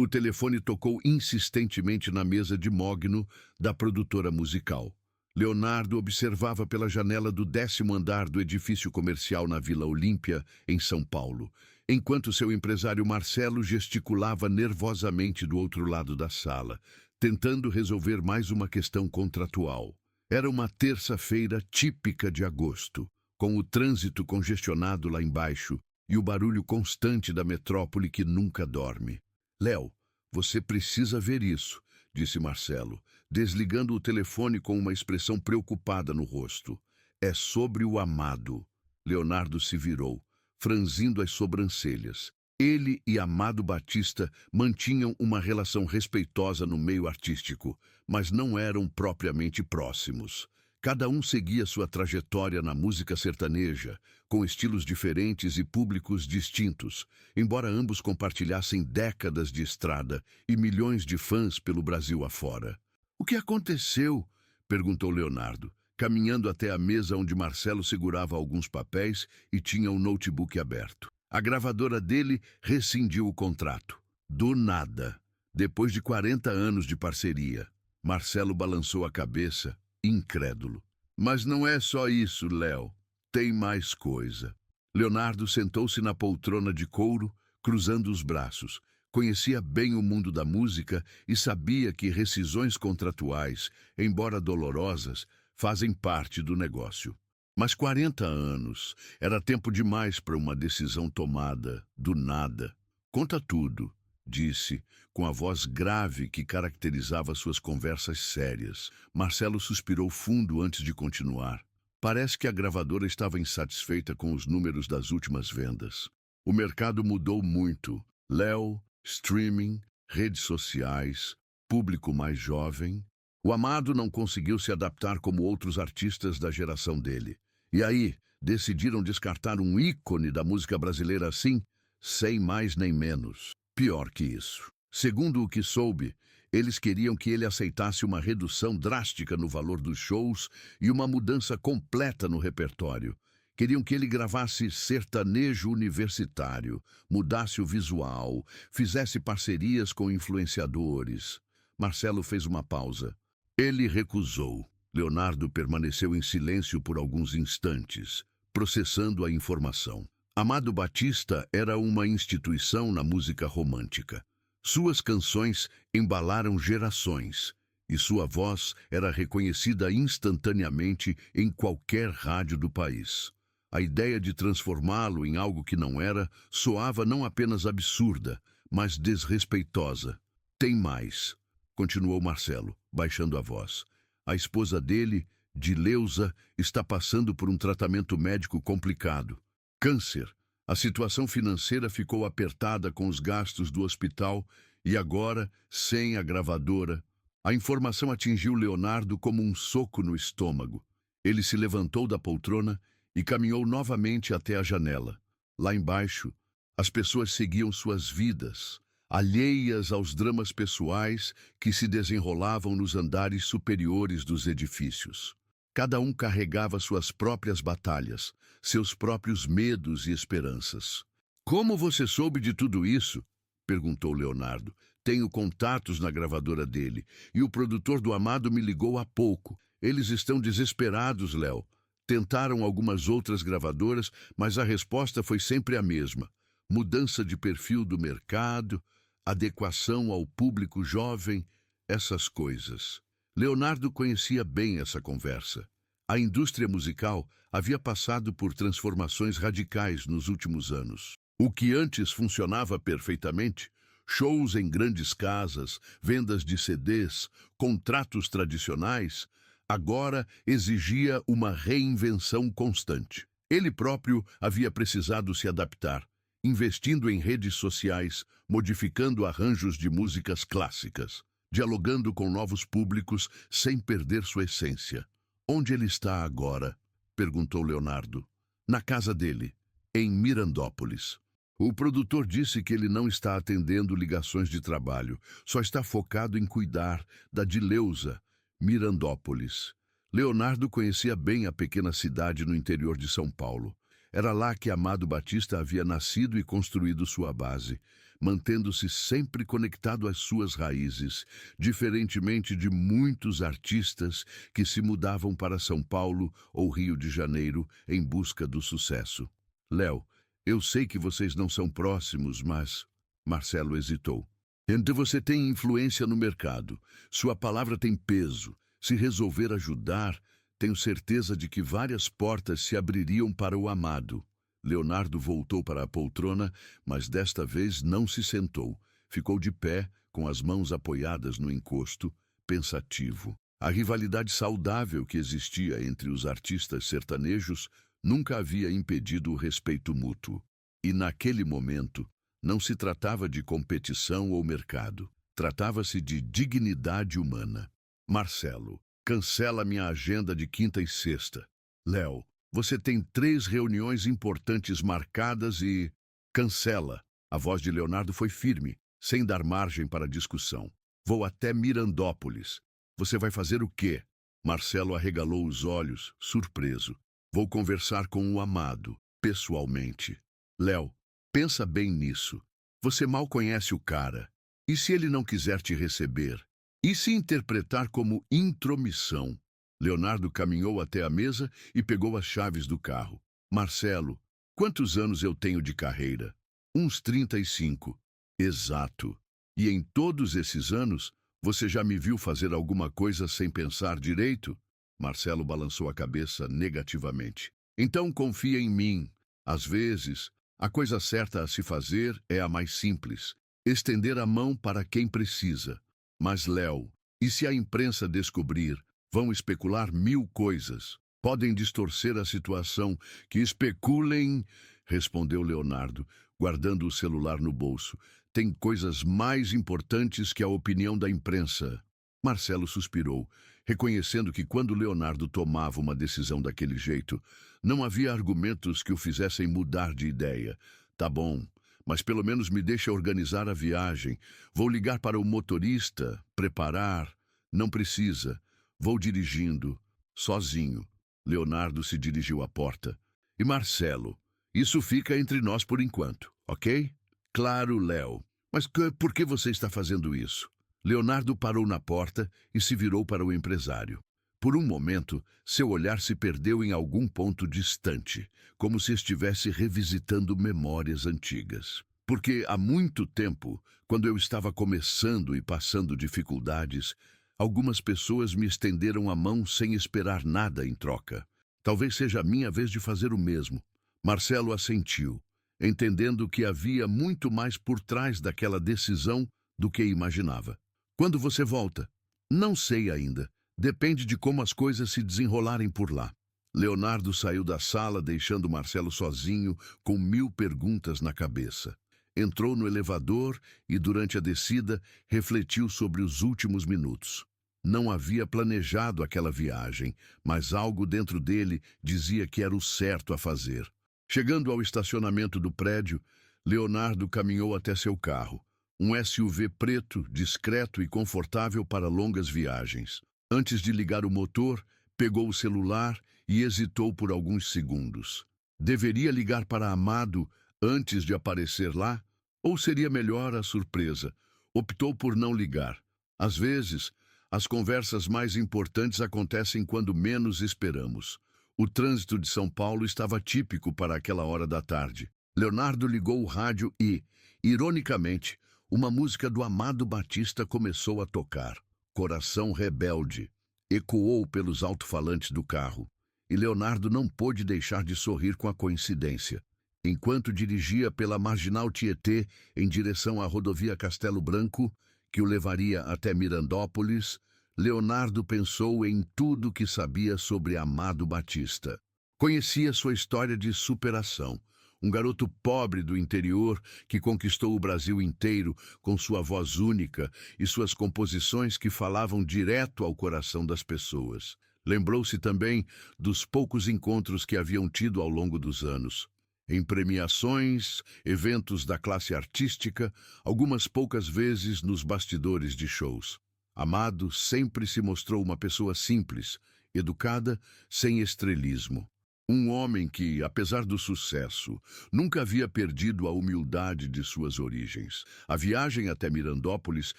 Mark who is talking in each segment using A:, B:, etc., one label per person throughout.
A: O telefone tocou insistentemente na mesa de mogno da produtora musical. Leonardo observava pela janela do 10º andar do edifício comercial na Vila Olímpia, em São Paulo, enquanto seu empresário Marcelo gesticulava nervosamente do outro lado da sala, tentando resolver mais uma questão contratual. Era uma terça-feira típica de agosto, com o trânsito congestionado lá embaixo e o barulho constante da metrópole que nunca dorme. Léo, você precisa ver isso, disse Marcelo, desligando o telefone com uma expressão preocupada no rosto. É sobre o Amado. Leonardo se virou, franzindo as sobrancelhas. Ele e Amado Batista mantinham uma relação respeitosa no meio artístico, mas não eram propriamente próximos. Cada um seguia sua trajetória na música sertaneja, com estilos diferentes e públicos distintos, embora ambos compartilhassem décadas de estrada e milhões de fãs pelo Brasil afora. "O que aconteceu?" perguntou Leonardo, caminhando até a mesa onde Marcelo segurava alguns papéis e tinha um notebook aberto. A gravadora dele rescindiu o contrato. Do nada. Depois de 40 anos de parceria. Marcelo balançou a cabeça, incrédulo. "Mas não é só isso, Léo. Tem mais coisa." Leonardo sentou-se na poltrona de couro, cruzando os braços. Conhecia bem o mundo da música e sabia que rescisões contratuais, embora dolorosas, fazem parte do negócio. Mas 40 anos era tempo demais para uma decisão tomada, do nada. "Conta tudo", disse, com a voz grave que caracterizava suas conversas sérias. Marcelo suspirou fundo antes de continuar. Parece que a gravadora estava insatisfeita com os números das últimas vendas. O mercado mudou muito. Léo, streaming, redes sociais, público mais jovem. O Amado não conseguiu se adaptar como outros artistas da geração dele. E aí, decidiram descartar um ícone da música brasileira assim, sem mais nem menos. Pior que isso. Segundo o que soube, eles queriam que ele aceitasse uma redução drástica no valor dos shows e uma mudança completa no repertório. Queriam que ele gravasse sertanejo universitário, mudasse o visual, fizesse parcerias com influenciadores. Marcelo fez uma pausa. Ele recusou. Leonardo permaneceu em silêncio por alguns instantes, processando a informação. Amado Batista era uma instituição na música romântica. Suas canções embalaram gerações, e sua voz era reconhecida instantaneamente em qualquer rádio do país. A ideia de transformá-lo em algo que não era soava não apenas absurda, mas desrespeitosa. "Tem mais", continuou Marcelo, baixando a voz. "A esposa dele, Dileuza, está passando por um tratamento médico complicado. Câncer. A situação financeira ficou apertada com os gastos do hospital e agora, sem a gravadora." A informação atingiu Leonardo como um soco no estômago. Ele se levantou da poltrona e caminhou novamente até a janela. Lá embaixo, as pessoas seguiam suas vidas, alheias aos dramas pessoais que se desenrolavam nos andares superiores dos edifícios. Cada um carregava suas próprias batalhas, seus próprios medos e esperanças. "Como você soube de tudo isso?" perguntou Leonardo. "Tenho contatos na gravadora dele, e o produtor do Amado me ligou há pouco. Eles estão desesperados, Léo. Tentaram algumas outras gravadoras, mas a resposta foi sempre a mesma. Mudança de perfil do mercado, adequação ao público jovem, essas coisas." Leonardo conhecia bem essa conversa. A indústria musical havia passado por transformações radicais nos últimos anos. O que antes funcionava perfeitamente, shows em grandes casas, vendas de CDs, contratos tradicionais, agora exigia uma reinvenção constante. Ele próprio havia precisado se adaptar, investindo em redes sociais, modificando arranjos de músicas clássicas, dialogando com novos públicos sem perder sua essência. "Onde ele está agora?" perguntou Leonardo. "Na casa dele, em Mirandópolis. O produtor disse que ele não está atendendo ligações de trabalho, só está focado em cuidar da Dileuza, Mirandópolis." Leonardo conhecia bem a pequena cidade no interior de São Paulo. Era lá que Amado Batista havia nascido e construído sua base. mantendo-se sempre conectado às suas raízes, diferentemente de muitos artistas que se mudavam para São Paulo ou Rio de Janeiro em busca do sucesso. Léo, eu sei que vocês não são próximos, mas... Marcelo hesitou. Então você tem influência no mercado. Sua palavra tem peso. Se resolver ajudar, tenho certeza de que várias portas se abririam para o Amado. Leonardo voltou para a poltrona, mas desta vez não se sentou. Ficou de pé, com as mãos apoiadas no encosto, pensativo. A rivalidade saudável que existia entre os artistas sertanejos nunca havia impedido o respeito mútuo. E naquele momento, não se tratava de competição ou mercado. Tratava-se de dignidade humana. Marcelo, cancela minha agenda de quinta e sexta. Léo, você tem 3 reuniões importantes marcadas e... Cancela. A voz de Leonardo foi firme, sem dar margem para discussão. Vou até Mirandópolis. Você vai fazer o quê? Marcelo arregalou os olhos, surpreso. Vou conversar com o Amado, pessoalmente. Léo, pensa bem nisso. Você mal conhece o cara. E se ele não quiser te receber? E se interpretar como intromissão? Leonardo caminhou até a mesa e pegou as chaves do carro. Marcelo, quantos anos eu tenho de carreira? Uns 35. Exato. E em todos esses anos, você já me viu fazer alguma coisa sem pensar direito? Marcelo balançou a cabeça negativamente. Então confia em mim. Às vezes, a coisa certa a se fazer é a mais simples. Estender a mão para quem precisa. Mas, Léo, e se a imprensa descobrir? Vão especular 1000 coisas. Podem distorcer a situação. Que especulem, respondeu Leonardo, guardando o celular no bolso. Tem coisas mais importantes que a opinião da imprensa. Marcelo suspirou, reconhecendo que quando Leonardo tomava uma decisão daquele jeito, não havia argumentos que o fizessem mudar de ideia. Tá bom, mas pelo menos me deixa organizar a viagem. Vou ligar para o motorista, preparar. Não precisa. Vou dirigindo, sozinho. Leonardo se dirigiu à porta. E Marcelo, isso fica entre nós por enquanto, ok? Claro, Léo. Mas por que você está fazendo isso? Leonardo parou na porta e se virou para o empresário. Por um momento, seu olhar se perdeu em algum ponto distante, como se estivesse revisitando memórias antigas. Porque há muito tempo, quando eu estava começando e passando dificuldades, algumas pessoas me estenderam a mão sem esperar nada em troca. Talvez seja a minha vez de fazer o mesmo. Marcelo assentiu, entendendo que havia muito mais por trás daquela decisão do que imaginava. Quando você volta? Não sei ainda. Depende de como as coisas se desenrolarem por lá. Leonardo saiu da sala, deixando Marcelo sozinho, com 1000 perguntas na cabeça. Entrou no elevador e, durante a descida, refletiu sobre os últimos minutos. Não havia planejado aquela viagem, mas algo dentro dele dizia que era o certo a fazer. Chegando ao estacionamento do prédio, Leonardo caminhou até seu carro. Um SUV preto, discreto e confortável para longas viagens. Antes de ligar o motor, pegou o celular e hesitou por alguns segundos. Deveria ligar para Amado antes de aparecer lá? Ou seria melhor a surpresa? Optou por não ligar. Às vezes, as conversas mais importantes acontecem quando menos esperamos. O trânsito de São Paulo estava típico para aquela hora da tarde. Leonardo ligou o rádio e, ironicamente, uma música do Amado Batista começou a tocar. Coração Rebelde. Ecoou pelos alto-falantes do carro. E Leonardo não pôde deixar de sorrir com a coincidência. Enquanto dirigia pela Marginal Tietê em direção à rodovia Castelo Branco, que o levaria até Mirandópolis, Leonardo pensou em tudo que sabia sobre Amado Batista. Conhecia sua história de superação. Um garoto pobre do interior que conquistou o Brasil inteiro com sua voz única e suas composições que falavam direto ao coração das pessoas. Lembrou-se também dos poucos encontros que haviam tido ao longo dos anos. Em premiações, eventos da classe artística, algumas poucas vezes nos bastidores de shows. Amado sempre se mostrou uma pessoa simples, educada, sem estrelismo. Um homem que, apesar do sucesso, nunca havia perdido a humildade de suas origens. A viagem até Mirandópolis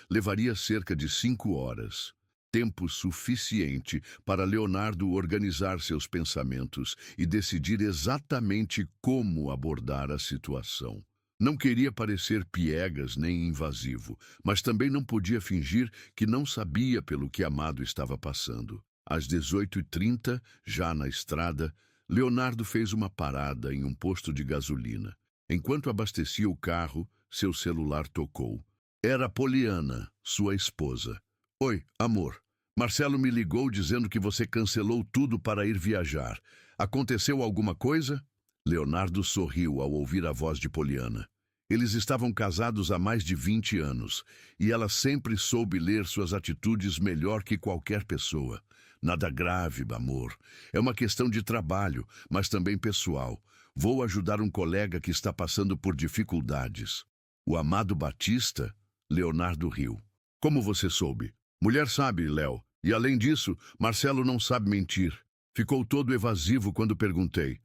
A: levaria cerca de 5 horas. Tempo suficiente para Leonardo organizar seus pensamentos e decidir exatamente como abordar a situação. Não queria parecer piegas nem invasivo, mas também não podia fingir que não sabia pelo que Amado estava passando. Às 18h30, já na estrada, Leonardo fez uma parada em um posto de gasolina. Enquanto abastecia o carro, seu celular tocou. Era Poliana, sua esposa. Oi, amor. Marcelo me ligou dizendo que você cancelou tudo para ir viajar. Aconteceu alguma coisa? Leonardo sorriu ao ouvir a voz de Poliana. Eles estavam casados há mais de 20 anos, e ela sempre soube ler suas atitudes melhor que qualquer pessoa. Nada grave, amor. É uma questão de trabalho, mas também pessoal. Vou ajudar um colega que está passando por dificuldades. O Amado Batista? Leonardo riu. Como você soube? Mulher sabe, Léo. E além disso, Marcelo não sabe mentir. Ficou todo evasivo quando perguntei.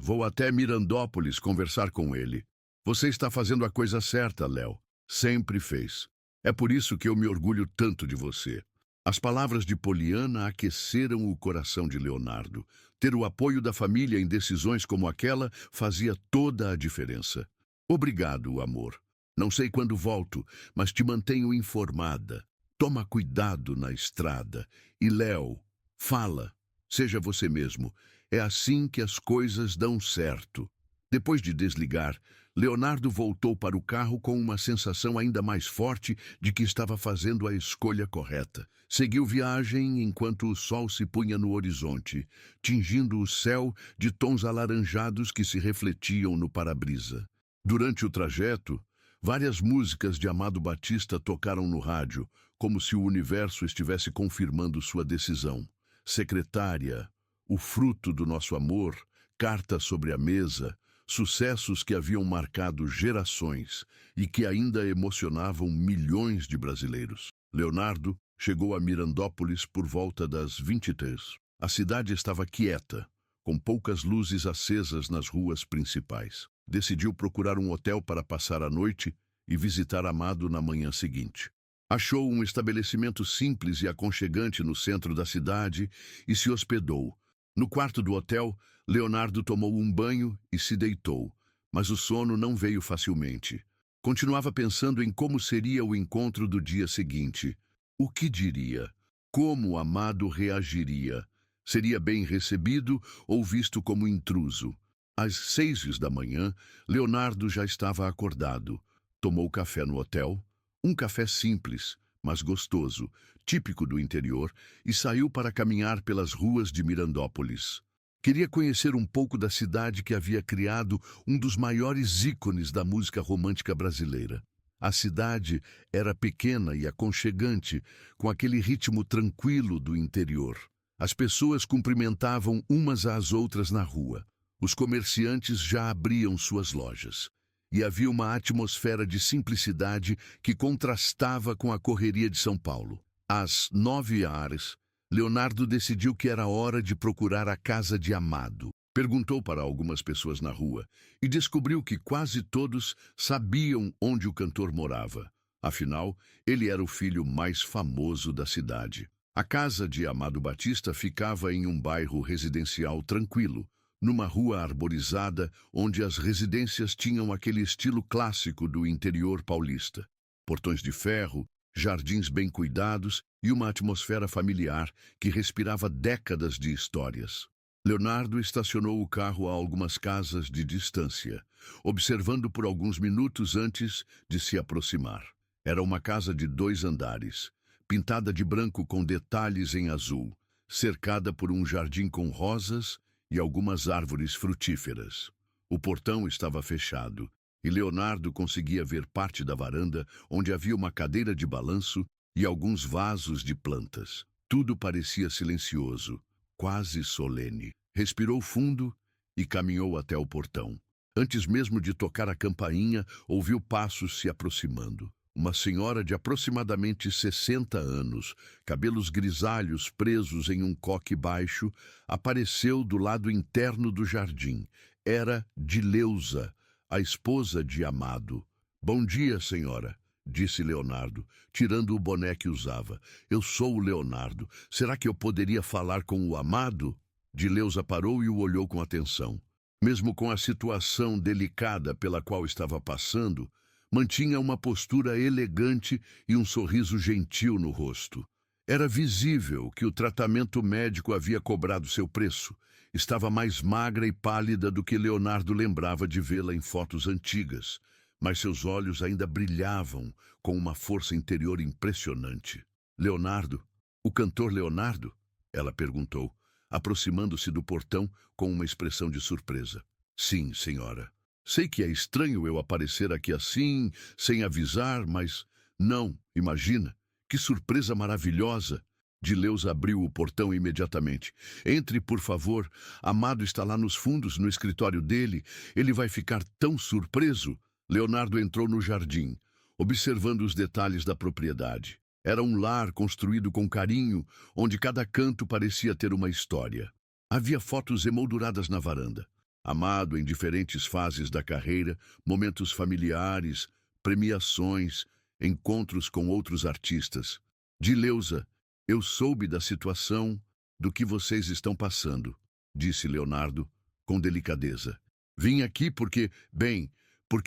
A: Vou até Mirandópolis conversar com ele. Você está fazendo a coisa certa, Léo. Sempre fez. É por isso que eu me orgulho tanto de você. As palavras de Poliana aqueceram o coração de Leonardo. Ter o apoio da família em decisões como aquela fazia toda a diferença. Obrigado, amor. Não sei quando volto, mas te mantenho informada. Toma cuidado na estrada. E, Léo, fala. Seja você mesmo. É assim que as coisas dão certo. Depois de desligar, Leonardo voltou para o carro com uma sensação ainda mais forte de que estava fazendo a escolha correta. Seguiu viagem enquanto o sol se punha no horizonte, tingindo o céu de tons alaranjados que se refletiam no para-brisa. Durante o trajeto, várias músicas de Amado Batista tocaram no rádio, como se o universo estivesse confirmando sua decisão. Secretária, O Fruto do Nosso Amor, Carta sobre a Mesa, sucessos que haviam marcado gerações e que ainda emocionavam milhões de brasileiros. Leonardo chegou a Mirandópolis por volta das 23. A cidade estava quieta, com poucas luzes acesas nas ruas principais. Decidiu procurar um hotel para passar a noite e visitar Amado na manhã seguinte. Achou um estabelecimento simples e aconchegante no centro da cidade e se hospedou. No quarto do hotel, Leonardo tomou um banho e se deitou, mas o sono não veio facilmente. Continuava pensando em como seria o encontro do dia seguinte. O que diria? Como Amado reagiria? Seria bem recebido ou visto como intruso? Às 6 da manhã, Leonardo já estava acordado. Tomou café no hotel, um café simples, mas gostoso, típico do interior, e saiu para caminhar pelas ruas de Mirandópolis. Queria conhecer um pouco da cidade que havia criado um dos maiores ícones da música romântica brasileira. A cidade era pequena e aconchegante, com aquele ritmo tranquilo do interior. As pessoas cumprimentavam umas às outras na rua. Os comerciantes já abriam suas lojas. E havia uma atmosfera de simplicidade que contrastava com a correria de São Paulo. Às 9 horas, Leonardo decidiu que era hora de procurar a casa de Amado. Perguntou para algumas pessoas na rua e descobriu que quase todos sabiam onde o cantor morava. Afinal, ele era o filho mais famoso da cidade. A casa de Amado Batista ficava em um bairro residencial tranquilo, numa rua arborizada onde as residências tinham aquele estilo clássico do interior paulista. Portões de ferro, jardins bem cuidados e uma atmosfera familiar que respirava décadas de histórias. Leonardo estacionou o carro a algumas casas de distância, observando por alguns minutos antes de se aproximar. Era uma casa de 2 andares, pintada de branco com detalhes em azul, cercada por um jardim com rosas e algumas árvores frutíferas. O portão estava fechado e Leonardo conseguia ver parte da varanda onde havia uma cadeira de balanço e alguns vasos de plantas. Tudo parecia silencioso, quase solene. Respirou fundo e caminhou até o portão. Antes mesmo de tocar a campainha, ouviu passos se aproximando. Uma senhora de aproximadamente 60 anos, cabelos grisalhos presos em um coque baixo, apareceu do lado interno do jardim. Era Dileuza, a esposa de Amado. "Bom dia, senhora", disse Leonardo, tirando o boné que usava. "Eu sou o Leonardo. Será que eu poderia falar com o Amado?" Dileuza parou e o olhou com atenção. Mesmo com a situação delicada pela qual estava passando, mantinha uma postura elegante e um sorriso gentil no rosto. Era visível que o tratamento médico havia cobrado seu preço. Estava mais magra e pálida do que Leonardo lembrava de vê-la em fotos antigas, mas seus olhos ainda brilhavam com uma força interior impressionante. "Leonardo? O cantor Leonardo?" ela perguntou, aproximando-se do portão com uma expressão de surpresa. "Sim, senhora. Sei que é estranho eu aparecer aqui assim, sem avisar, mas... Não, imagina. Que surpresa maravilhosa!" Dileuza abriu o portão imediatamente. "Entre, por favor. Amado está lá nos fundos, no escritório dele. Ele vai ficar tão surpreso." Leonardo entrou no jardim, observando os detalhes da propriedade. Era um lar construído com carinho, onde cada canto parecia ter uma história. Havia fotos emolduradas na varanda. Amado em diferentes fases da carreira, momentos familiares, premiações, encontros com outros artistas. "Dileuza, eu soube da situação, do que vocês estão passando", disse Leonardo, com delicadeza. "Vim aqui porque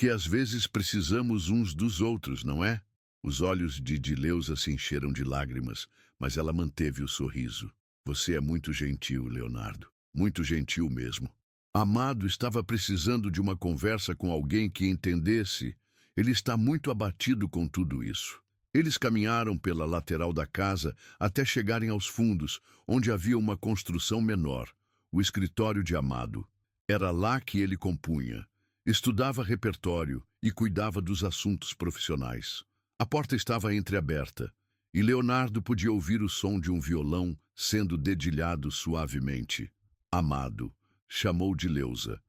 A: às vezes precisamos uns dos outros, não é?" Os olhos de Dileuza se encheram de lágrimas, mas ela manteve o sorriso. "Você é muito gentil, Leonardo. Muito gentil mesmo." Amado estava precisando de uma conversa com alguém que entendesse. Ele está muito abatido com tudo isso. Eles caminharam pela lateral da casa até chegarem aos fundos, onde havia uma construção menor, o escritório de Amado. Era lá que ele compunha, estudava repertório e cuidava dos assuntos profissionais. A porta estava entreaberta, e Leonardo podia ouvir o som de um violão sendo dedilhado suavemente. "Amado", chamou Dileuza.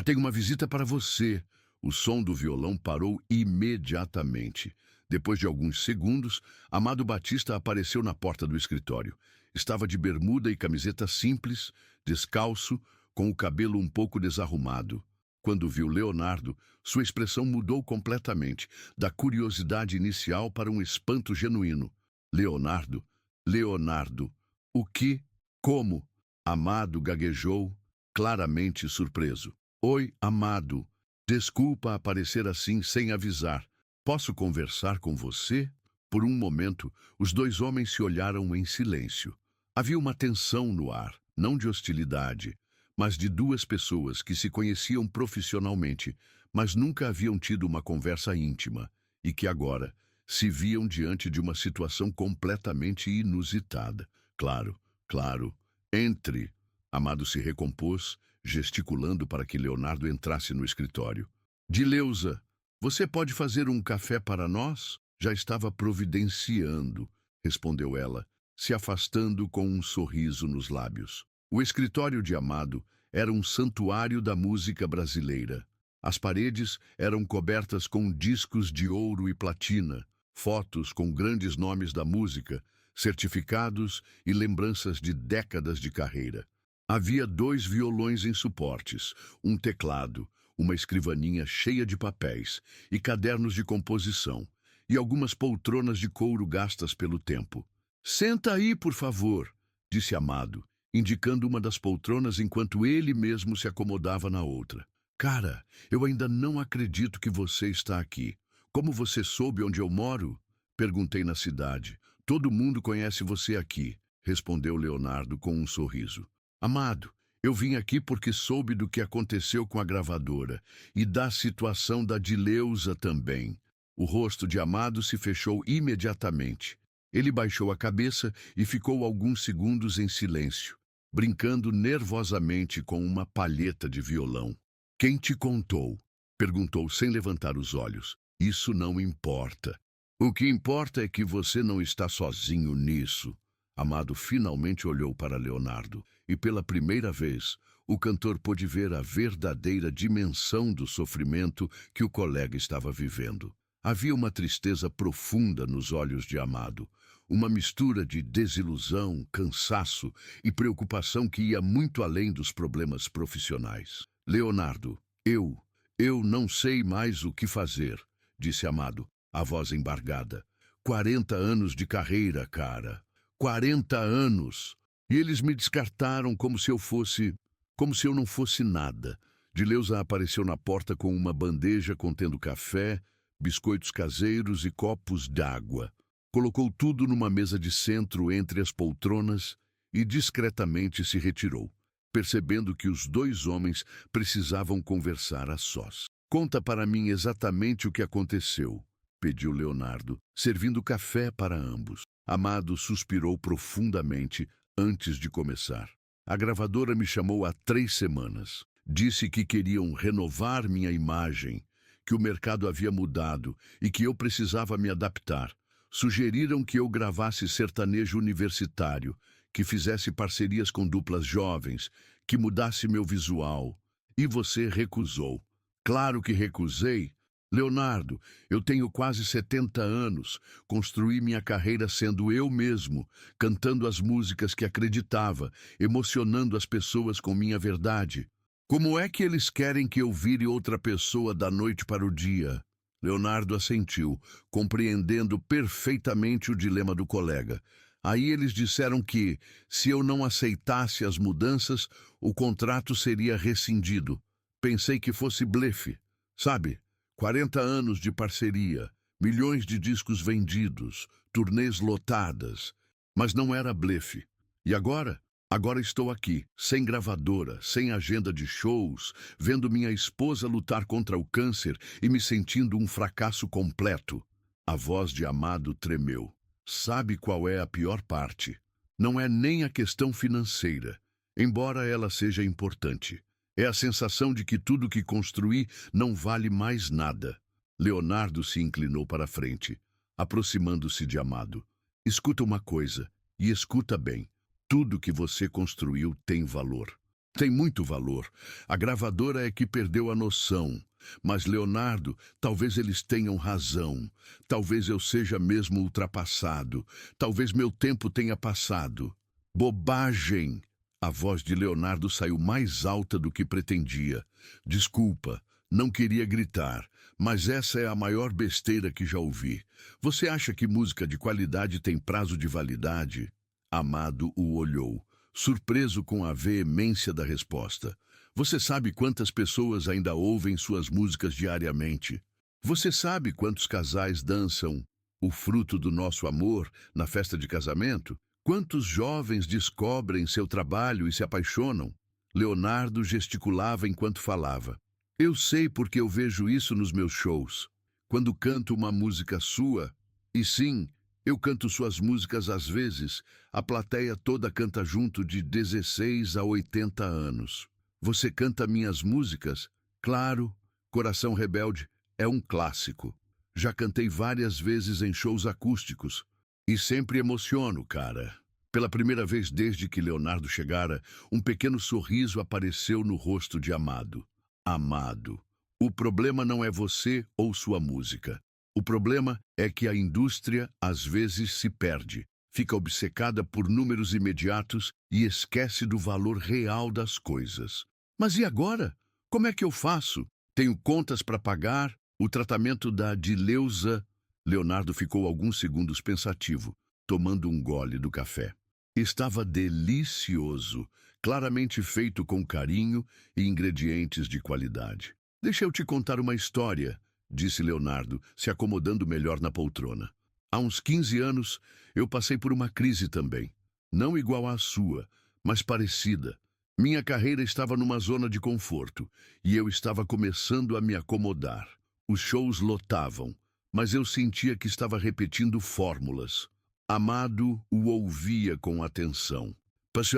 A: "Tenho uma visita para você." O som do violão parou imediatamente. Depois de alguns segundos, Amado Batista apareceu na porta do escritório. Estava de bermuda e camiseta simples, descalço, com o cabelo um pouco desarrumado. Quando viu Leonardo, sua expressão mudou completamente, da curiosidade inicial para um espanto genuíno. "Leonardo? Leonardo? O que? Como?" Amado gaguejou, claramente surpreso. "Oi, Amado. Desculpa aparecer assim sem avisar. Posso conversar com você?" Por um momento, os dois homens se olharam em silêncio. Havia uma tensão no ar, não de hostilidade, mas de duas pessoas que se conheciam profissionalmente, mas nunca haviam tido uma conversa íntima, e que agora se viam diante de uma situação completamente inusitada. "Claro, claro. Entre." Amado se recompôs, gesticulando para que Leonardo entrasse no escritório. "Dileuza, você pode fazer um café para nós?" "Já estava providenciando", respondeu ela, se afastando com um sorriso nos lábios. O escritório de Amado era um santuário da música brasileira. As paredes eram cobertas com discos de ouro e platina, fotos com grandes nomes da música, certificados e lembranças de décadas de carreira. Havia 2 violões em suportes, um teclado, uma escrivaninha cheia de papéis e cadernos de composição, e algumas poltronas de couro gastas pelo tempo. "Senta aí, por favor", disse Amado, indicando uma das poltronas enquanto ele mesmo se acomodava na outra. "Cara, eu ainda não acredito que você está aqui. Como você soube onde eu moro?" "Perguntei na cidade. Todo mundo conhece você aqui", respondeu Leonardo com um sorriso. "Amado, eu vim aqui porque soube do que aconteceu com a gravadora e da situação da Dileuza também." O rosto de Amado se fechou imediatamente. Ele baixou a cabeça e ficou alguns segundos em silêncio, brincando nervosamente com uma palheta de violão. "Quem te contou?" perguntou sem levantar os olhos. "Isso não importa. O que importa é que você não está sozinho nisso." Amado finalmente olhou para Leonardo, e pela primeira vez, o cantor pôde ver a verdadeira dimensão do sofrimento que o colega estava vivendo. Havia uma tristeza profunda nos olhos de Amado, uma mistura de desilusão, cansaço e preocupação que ia muito além dos problemas profissionais. Leonardo, eu não sei mais o que fazer, disse Amado, a voz embargada. 40 anos de carreira, cara. 40 anos. E eles me descartaram como se eu não fosse nada. Dileuza apareceu na porta com uma bandeja contendo café, biscoitos caseiros e copos d'água. Colocou tudo numa mesa de centro entre as poltronas e discretamente se retirou, percebendo que os dois homens precisavam conversar a sós. Conta para mim exatamente o que aconteceu, pediu Leonardo, servindo café para ambos. Amado suspirou profundamente antes de começar. A gravadora me chamou há 3 semanas. Disse que queriam renovar minha imagem, que o mercado havia mudado e que eu precisava me adaptar. Sugeriram que eu gravasse sertanejo universitário, que fizesse parcerias com duplas jovens, que mudasse meu visual. E você recusou. Claro que recusei. Leonardo, eu tenho quase 70 anos, construí minha carreira sendo eu mesmo, cantando as músicas que acreditava, emocionando as pessoas com minha verdade. Como é que eles querem que eu vire outra pessoa da noite para o dia? Leonardo assentiu, compreendendo perfeitamente o dilema do colega. Aí eles disseram que, se eu não aceitasse as mudanças, o contrato seria rescindido. Pensei que fosse blefe, sabe? 40 anos de parceria, milhões de discos vendidos, turnês lotadas. Mas não era blefe. E agora? Agora estou aqui, sem gravadora, sem agenda de shows, vendo minha esposa lutar contra o câncer e me sentindo um fracasso completo. A voz de Amado tremeu. Sabe qual é a pior parte? Não é nem a questão financeira, embora ela seja importante. É a sensação de que tudo que construí não vale mais nada. Leonardo se inclinou para a frente, aproximando-se de Amado. Escuta uma coisa, e escuta bem. Tudo que você construiu tem valor. Tem muito valor. A gravadora é que perdeu a noção. Mas, Leonardo, talvez eles tenham razão. Talvez eu seja mesmo ultrapassado. Talvez meu tempo tenha passado. Bobagem! A voz de Leonardo saiu mais alta do que pretendia. Desculpa, não queria gritar, mas essa é a maior besteira que já ouvi. Você acha que música de qualidade tem prazo de validade? Amado o olhou, surpreso com a veemência da resposta. Você sabe quantas pessoas ainda ouvem suas músicas diariamente? Você sabe quantos casais dançam o fruto do nosso amor na festa de casamento? Quantos jovens descobrem seu trabalho e se apaixonam? Leonardo gesticulava enquanto falava. Eu sei porque eu vejo isso nos meus shows. Quando canto uma música sua, e sim, eu canto suas músicas às vezes, a plateia toda canta junto de 16 a 80 anos. Você canta minhas músicas? Claro, Coração Rebelde é um clássico. Já cantei várias vezes em shows acústicos. E sempre emociono, cara. Pela primeira vez desde que Leonardo chegara, um pequeno sorriso apareceu no rosto de Amado. Amado, o problema não é você ou sua música. O problema é que a indústria, às vezes, se perde, fica obcecada por números imediatos e esquece do valor real das coisas. Mas e agora? Como é que eu faço? Tenho contas para pagar? O tratamento da Dileuza... Leonardo ficou alguns segundos pensativo, tomando um gole do café. Estava delicioso, claramente feito com carinho e ingredientes de qualidade. Deixa eu te contar uma história, disse Leonardo, se acomodando melhor na poltrona. Há uns 15 anos, eu passei por uma crise também. Não igual à sua, mas parecida. Minha carreira estava numa zona de conforto, e eu estava começando a me acomodar. Os shows lotavam, mas eu sentia que estava repetindo fórmulas. Amado o ouvia com atenção.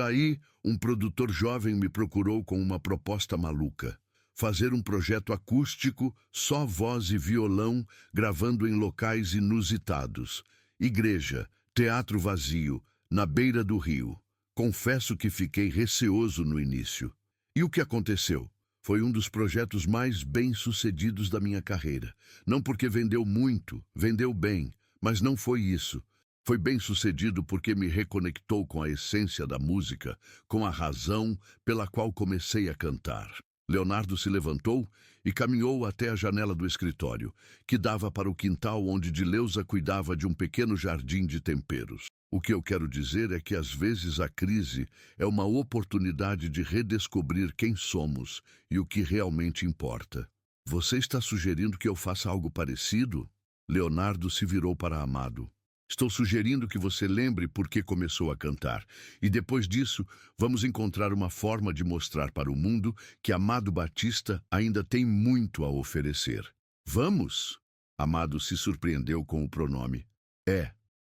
A: Aí, um produtor jovem me procurou com uma proposta maluca. Fazer um projeto acústico, só voz e violão, gravando em locais inusitados. Igreja, teatro vazio, na beira do rio. Confesso que fiquei receoso no início. E o que aconteceu? Foi um dos projetos mais bem-sucedidos da minha carreira. Não porque vendeu muito, vendeu bem, mas não foi isso. Foi bem-sucedido porque me reconectou com a essência da música, com a razão pela qual comecei a cantar. Leonardo se levantou e caminhou até a janela do escritório, que dava para o quintal onde Dileuza cuidava de um pequeno jardim de temperos. O que eu quero dizer é que às vezes a crise é uma oportunidade de redescobrir quem somos e o que realmente importa. Você está sugerindo que eu faça algo parecido? Leonardo se virou para Amado. Estou sugerindo que você lembre por que começou a cantar. E depois disso, vamos encontrar uma forma de mostrar para o mundo que Amado Batista ainda tem muito a oferecer. Vamos? Amado se surpreendeu com o pronome.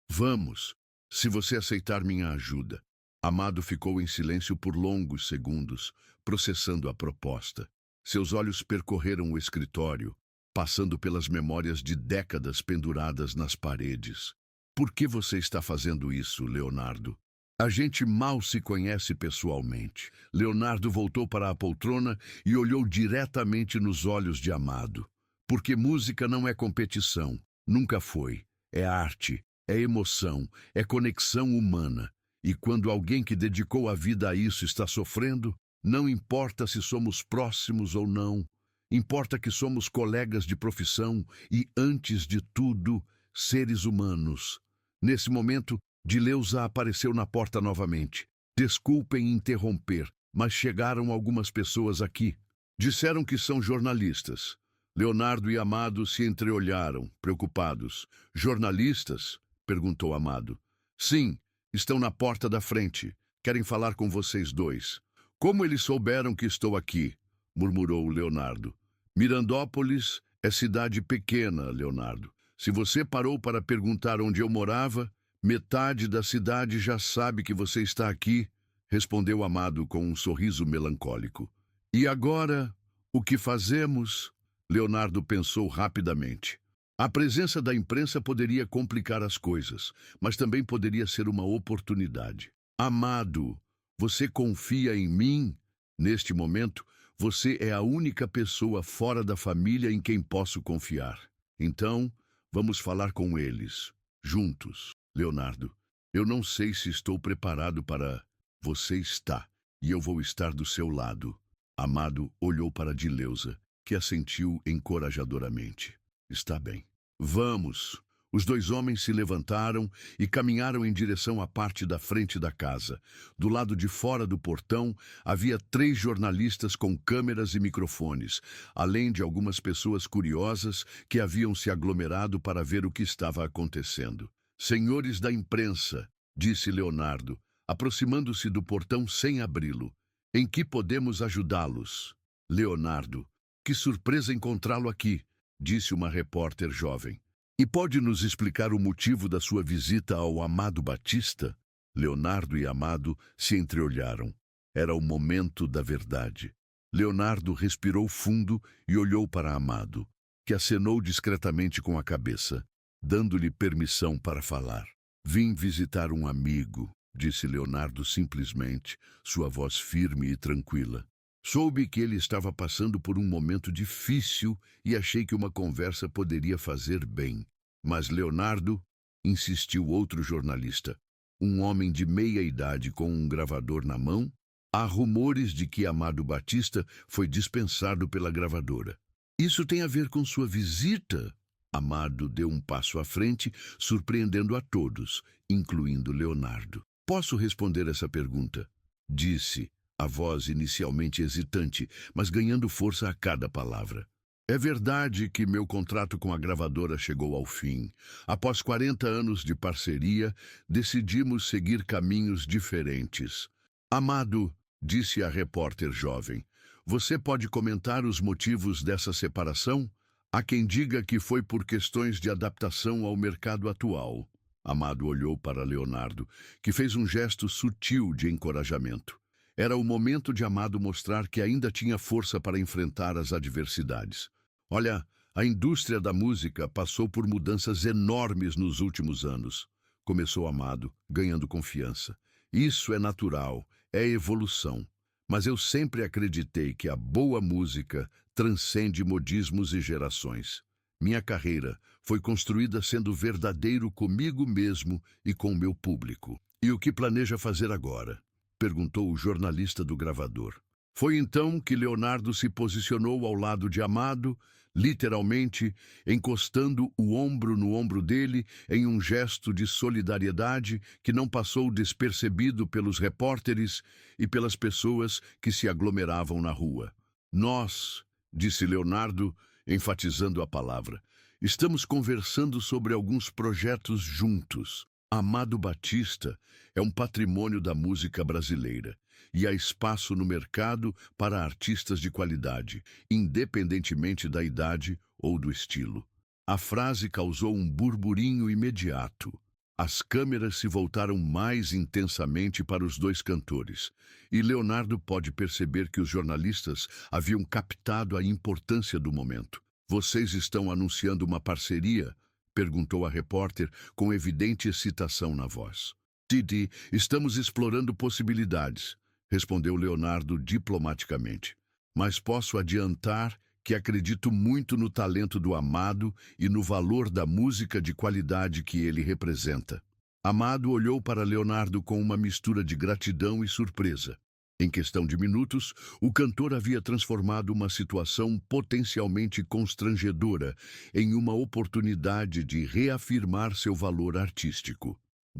A: Vamos, se você aceitar minha ajuda. Amado ficou em silêncio por longos segundos, processando a proposta. Seus olhos percorreram o escritório, passando pelas memórias de décadas penduradas nas paredes. Por que você está fazendo isso, Leonardo? A gente mal se conhece pessoalmente. Leonardo voltou para a poltrona e olhou diretamente nos olhos de Amado. Porque música não é competição. Nunca foi. É arte, é emoção, é conexão humana. E quando alguém que dedicou a vida a isso está sofrendo, não importa se somos próximos ou não. Importa que somos colegas de profissão e, antes de tudo, seres humanos. Nesse momento, Dileuza apareceu na porta novamente. Desculpem interromper, mas chegaram algumas pessoas aqui. Disseram que são jornalistas. Leonardo e Amado se entreolharam, preocupados. Jornalistas? Perguntou Amado. Sim, estão na porta da frente. Querem falar com vocês dois. Como eles souberam que estou aqui? Murmurou Leonardo. Mirandópolis é cidade pequena, Leonardo. Se você parou para perguntar onde eu morava, metade da cidade já sabe que você está aqui, respondeu Amado com um sorriso melancólico. E agora, o que fazemos? Leonardo pensou rapidamente. A presença da imprensa poderia complicar as coisas, mas também poderia ser uma oportunidade. Amado, você confia em mim? Neste momento, você é a única pessoa fora da família em quem posso confiar. Então, vamos falar com eles, juntos. Leonardo, eu não sei se estou preparado para... Você está, e eu vou estar do seu lado. Amado olhou para Dileuza, que assentiu encorajadoramente. Está bem. Vamos! Os dois homens se levantaram e caminharam em direção à parte da frente da casa. Do lado de fora do portão, havia 3 jornalistas com câmeras e microfones, além de algumas pessoas curiosas que haviam se aglomerado para ver o que estava acontecendo. Senhores da imprensa, disse Leonardo, aproximando-se do portão sem abri-lo. Em que podemos ajudá-los? Leonardo, que surpresa encontrá-lo aqui, disse uma repórter jovem. E pode nos explicar o motivo da sua visita ao Amado Batista? Leonardo e Amado se entreolharam. Era o momento da verdade. Leonardo respirou fundo e olhou para Amado, que acenou discretamente com a cabeça, dando-lhe permissão para falar. Vim visitar um amigo, disse Leonardo simplesmente, sua voz firme e tranquila. Soube que ele estava passando por um momento difícil e achei que uma conversa poderia fazer bem. Mas Leonardo, insistiu outro jornalista, um homem de meia idade com um gravador na mão, há rumores de que Amado Batista foi dispensado pela gravadora. Isso tem a ver com sua visita? Amado deu um passo à frente, surpreendendo a todos, incluindo Leonardo. Posso responder essa pergunta? Disse, a voz inicialmente hesitante, mas ganhando força a cada palavra. É verdade que meu contrato com a gravadora chegou ao fim. Após 40 anos de parceria, decidimos seguir caminhos diferentes. Amado, disse a repórter jovem, você pode comentar os motivos dessa separação? Há quem diga que foi por questões de adaptação ao mercado atual. Amado olhou para Leonardo, que fez um gesto sutil de encorajamento. Era o momento de Amado mostrar que ainda tinha força para enfrentar as adversidades. Olha, a indústria da música passou por mudanças enormes nos últimos anos. Começou Amado, ganhando confiança. Isso é natural, é evolução. Mas eu sempre acreditei que a boa música transcende modismos e gerações. Minha carreira foi construída sendo verdadeiro comigo mesmo e com o meu público. E o que planeja fazer agora? Perguntou o jornalista do gravador. Foi então que Leonardo se posicionou ao lado de Amado, literalmente encostando o ombro no ombro dele em um gesto de solidariedade que não passou despercebido pelos repórteres e pelas pessoas que se aglomeravam na rua. Nós, disse Leonardo, enfatizando a palavra, estamos conversando sobre alguns projetos juntos. Amado Batista é um patrimônio da música brasileira e há espaço no mercado para artistas de qualidade, independentemente da idade ou do estilo. A frase causou um burburinho imediato. As câmeras se voltaram mais intensamente para os dois cantores, e Leonardo pode perceber que os jornalistas haviam captado a importância do momento. Vocês estão anunciando uma parceria? Perguntou a repórter com evidente excitação na voz. Didi, estamos explorando possibilidades, respondeu Leonardo diplomaticamente. Mas posso adiantar que acredito muito no talento do Amado e no valor da música de qualidade que ele representa. Amado olhou para Leonardo com uma mistura de gratidão e surpresa. Em questão de minutos, o cantor havia transformado uma situação potencialmente constrangedora em uma oportunidade de reafirmar seu valor artístico.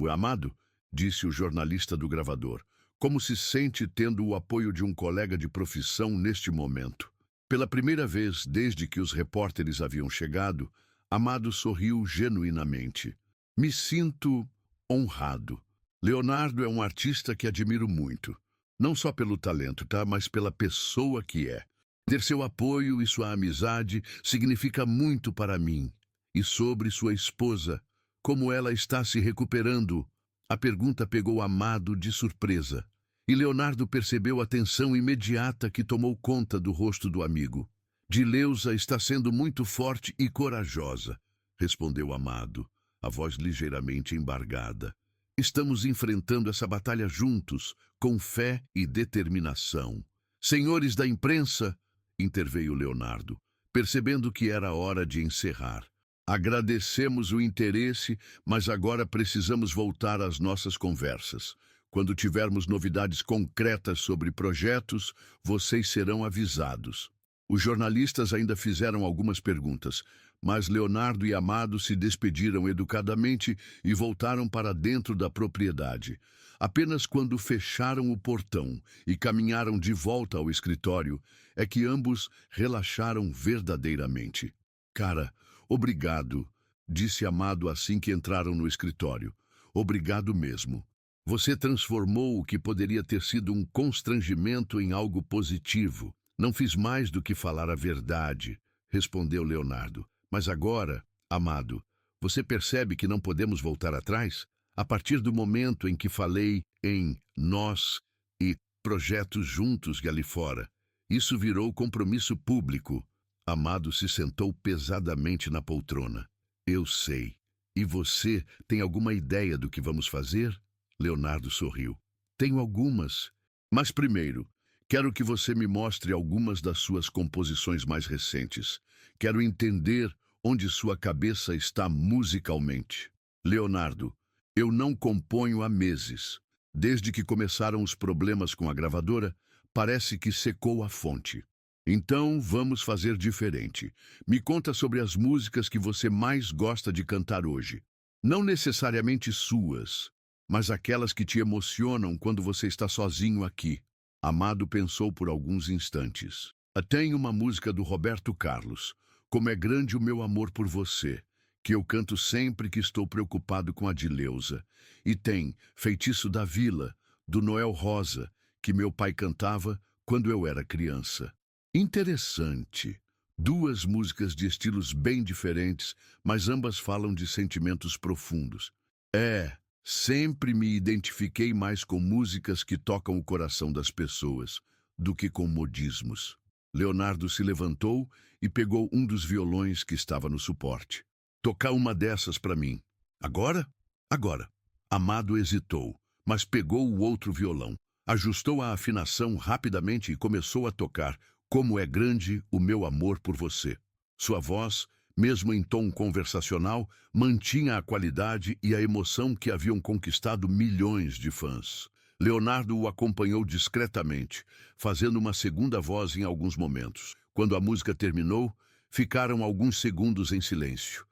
A: Amado, disse o jornalista do gravador, como se sente tendo o apoio de um colega de profissão neste momento? Pela primeira vez desde que os repórteres haviam chegado, Amado sorriu genuinamente. Me sinto honrado. Leonardo é um artista que admiro muito. Não só pelo talento, mas pela pessoa que é. Ter seu apoio e sua amizade significa muito para mim. E sobre sua esposa, como ela está se recuperando? A pergunta pegou Amado de surpresa. E Leonardo percebeu a tensão imediata que tomou conta do rosto do amigo. Dileuza está sendo muito forte e corajosa, respondeu Amado, a voz ligeiramente embargada. Estamos enfrentando essa batalha juntos, com fé e determinação. Senhores da imprensa, interveio Leonardo, percebendo que era hora de encerrar. Agradecemos o interesse, mas agora precisamos voltar às nossas conversas. Quando tivermos novidades concretas sobre projetos, vocês serão avisados. Os jornalistas ainda fizeram algumas perguntas, mas Leonardo e Amado se despediram educadamente e voltaram para dentro da propriedade. Apenas quando fecharam o portão e caminharam de volta ao escritório, é que ambos relaxaram verdadeiramente. Cara, obrigado, disse Amado assim que entraram no escritório. Obrigado mesmo. Você transformou o que poderia ter sido um constrangimento em algo positivo. Não fiz mais do que falar a verdade, respondeu Leonardo. Mas agora, Amado, você percebe que não podemos voltar atrás? A partir do momento em que falei em nós e projetos juntos ali fora, isso virou compromisso público. Amado se sentou pesadamente na poltrona. Eu sei. E você tem alguma ideia do que vamos fazer? Leonardo sorriu. Tenho algumas. Mas primeiro, quero que você me mostre algumas das suas composições mais recentes. Quero entender onde sua cabeça está musicalmente. Leonardo, eu não componho há meses. Desde que começaram os problemas com a gravadora, parece que secou a fonte. Então, vamos fazer diferente. Me conta sobre as músicas que você mais gosta de cantar hoje. Não necessariamente suas, mas aquelas que te emocionam quando você está sozinho aqui. Amado pensou por alguns instantes. Tem uma música do Roberto Carlos, Como é Grande o Meu Amor por Você, que eu canto sempre que estou preocupado com a Dileuza. E tem Feitiço da Vila, do Noel Rosa, que meu pai cantava quando eu era criança. Interessante. Duas músicas de estilos bem diferentes, mas ambas falam de sentimentos profundos. Sempre me identifiquei mais com músicas que tocam o coração das pessoas do que com modismos. Leonardo se levantou e pegou um dos violões que estava no suporte. Tocar uma dessas para mim. Agora? Agora. Amado hesitou, mas pegou o outro violão. Ajustou a afinação rapidamente e começou a tocar Como é grande o meu amor por você. Sua voz, mesmo em tom conversacional, mantinha a qualidade e a emoção que haviam conquistado milhões de fãs. Leonardo o acompanhou discretamente, fazendo uma segunda voz em alguns momentos. Quando a música terminou, ficaram alguns segundos em silêncio.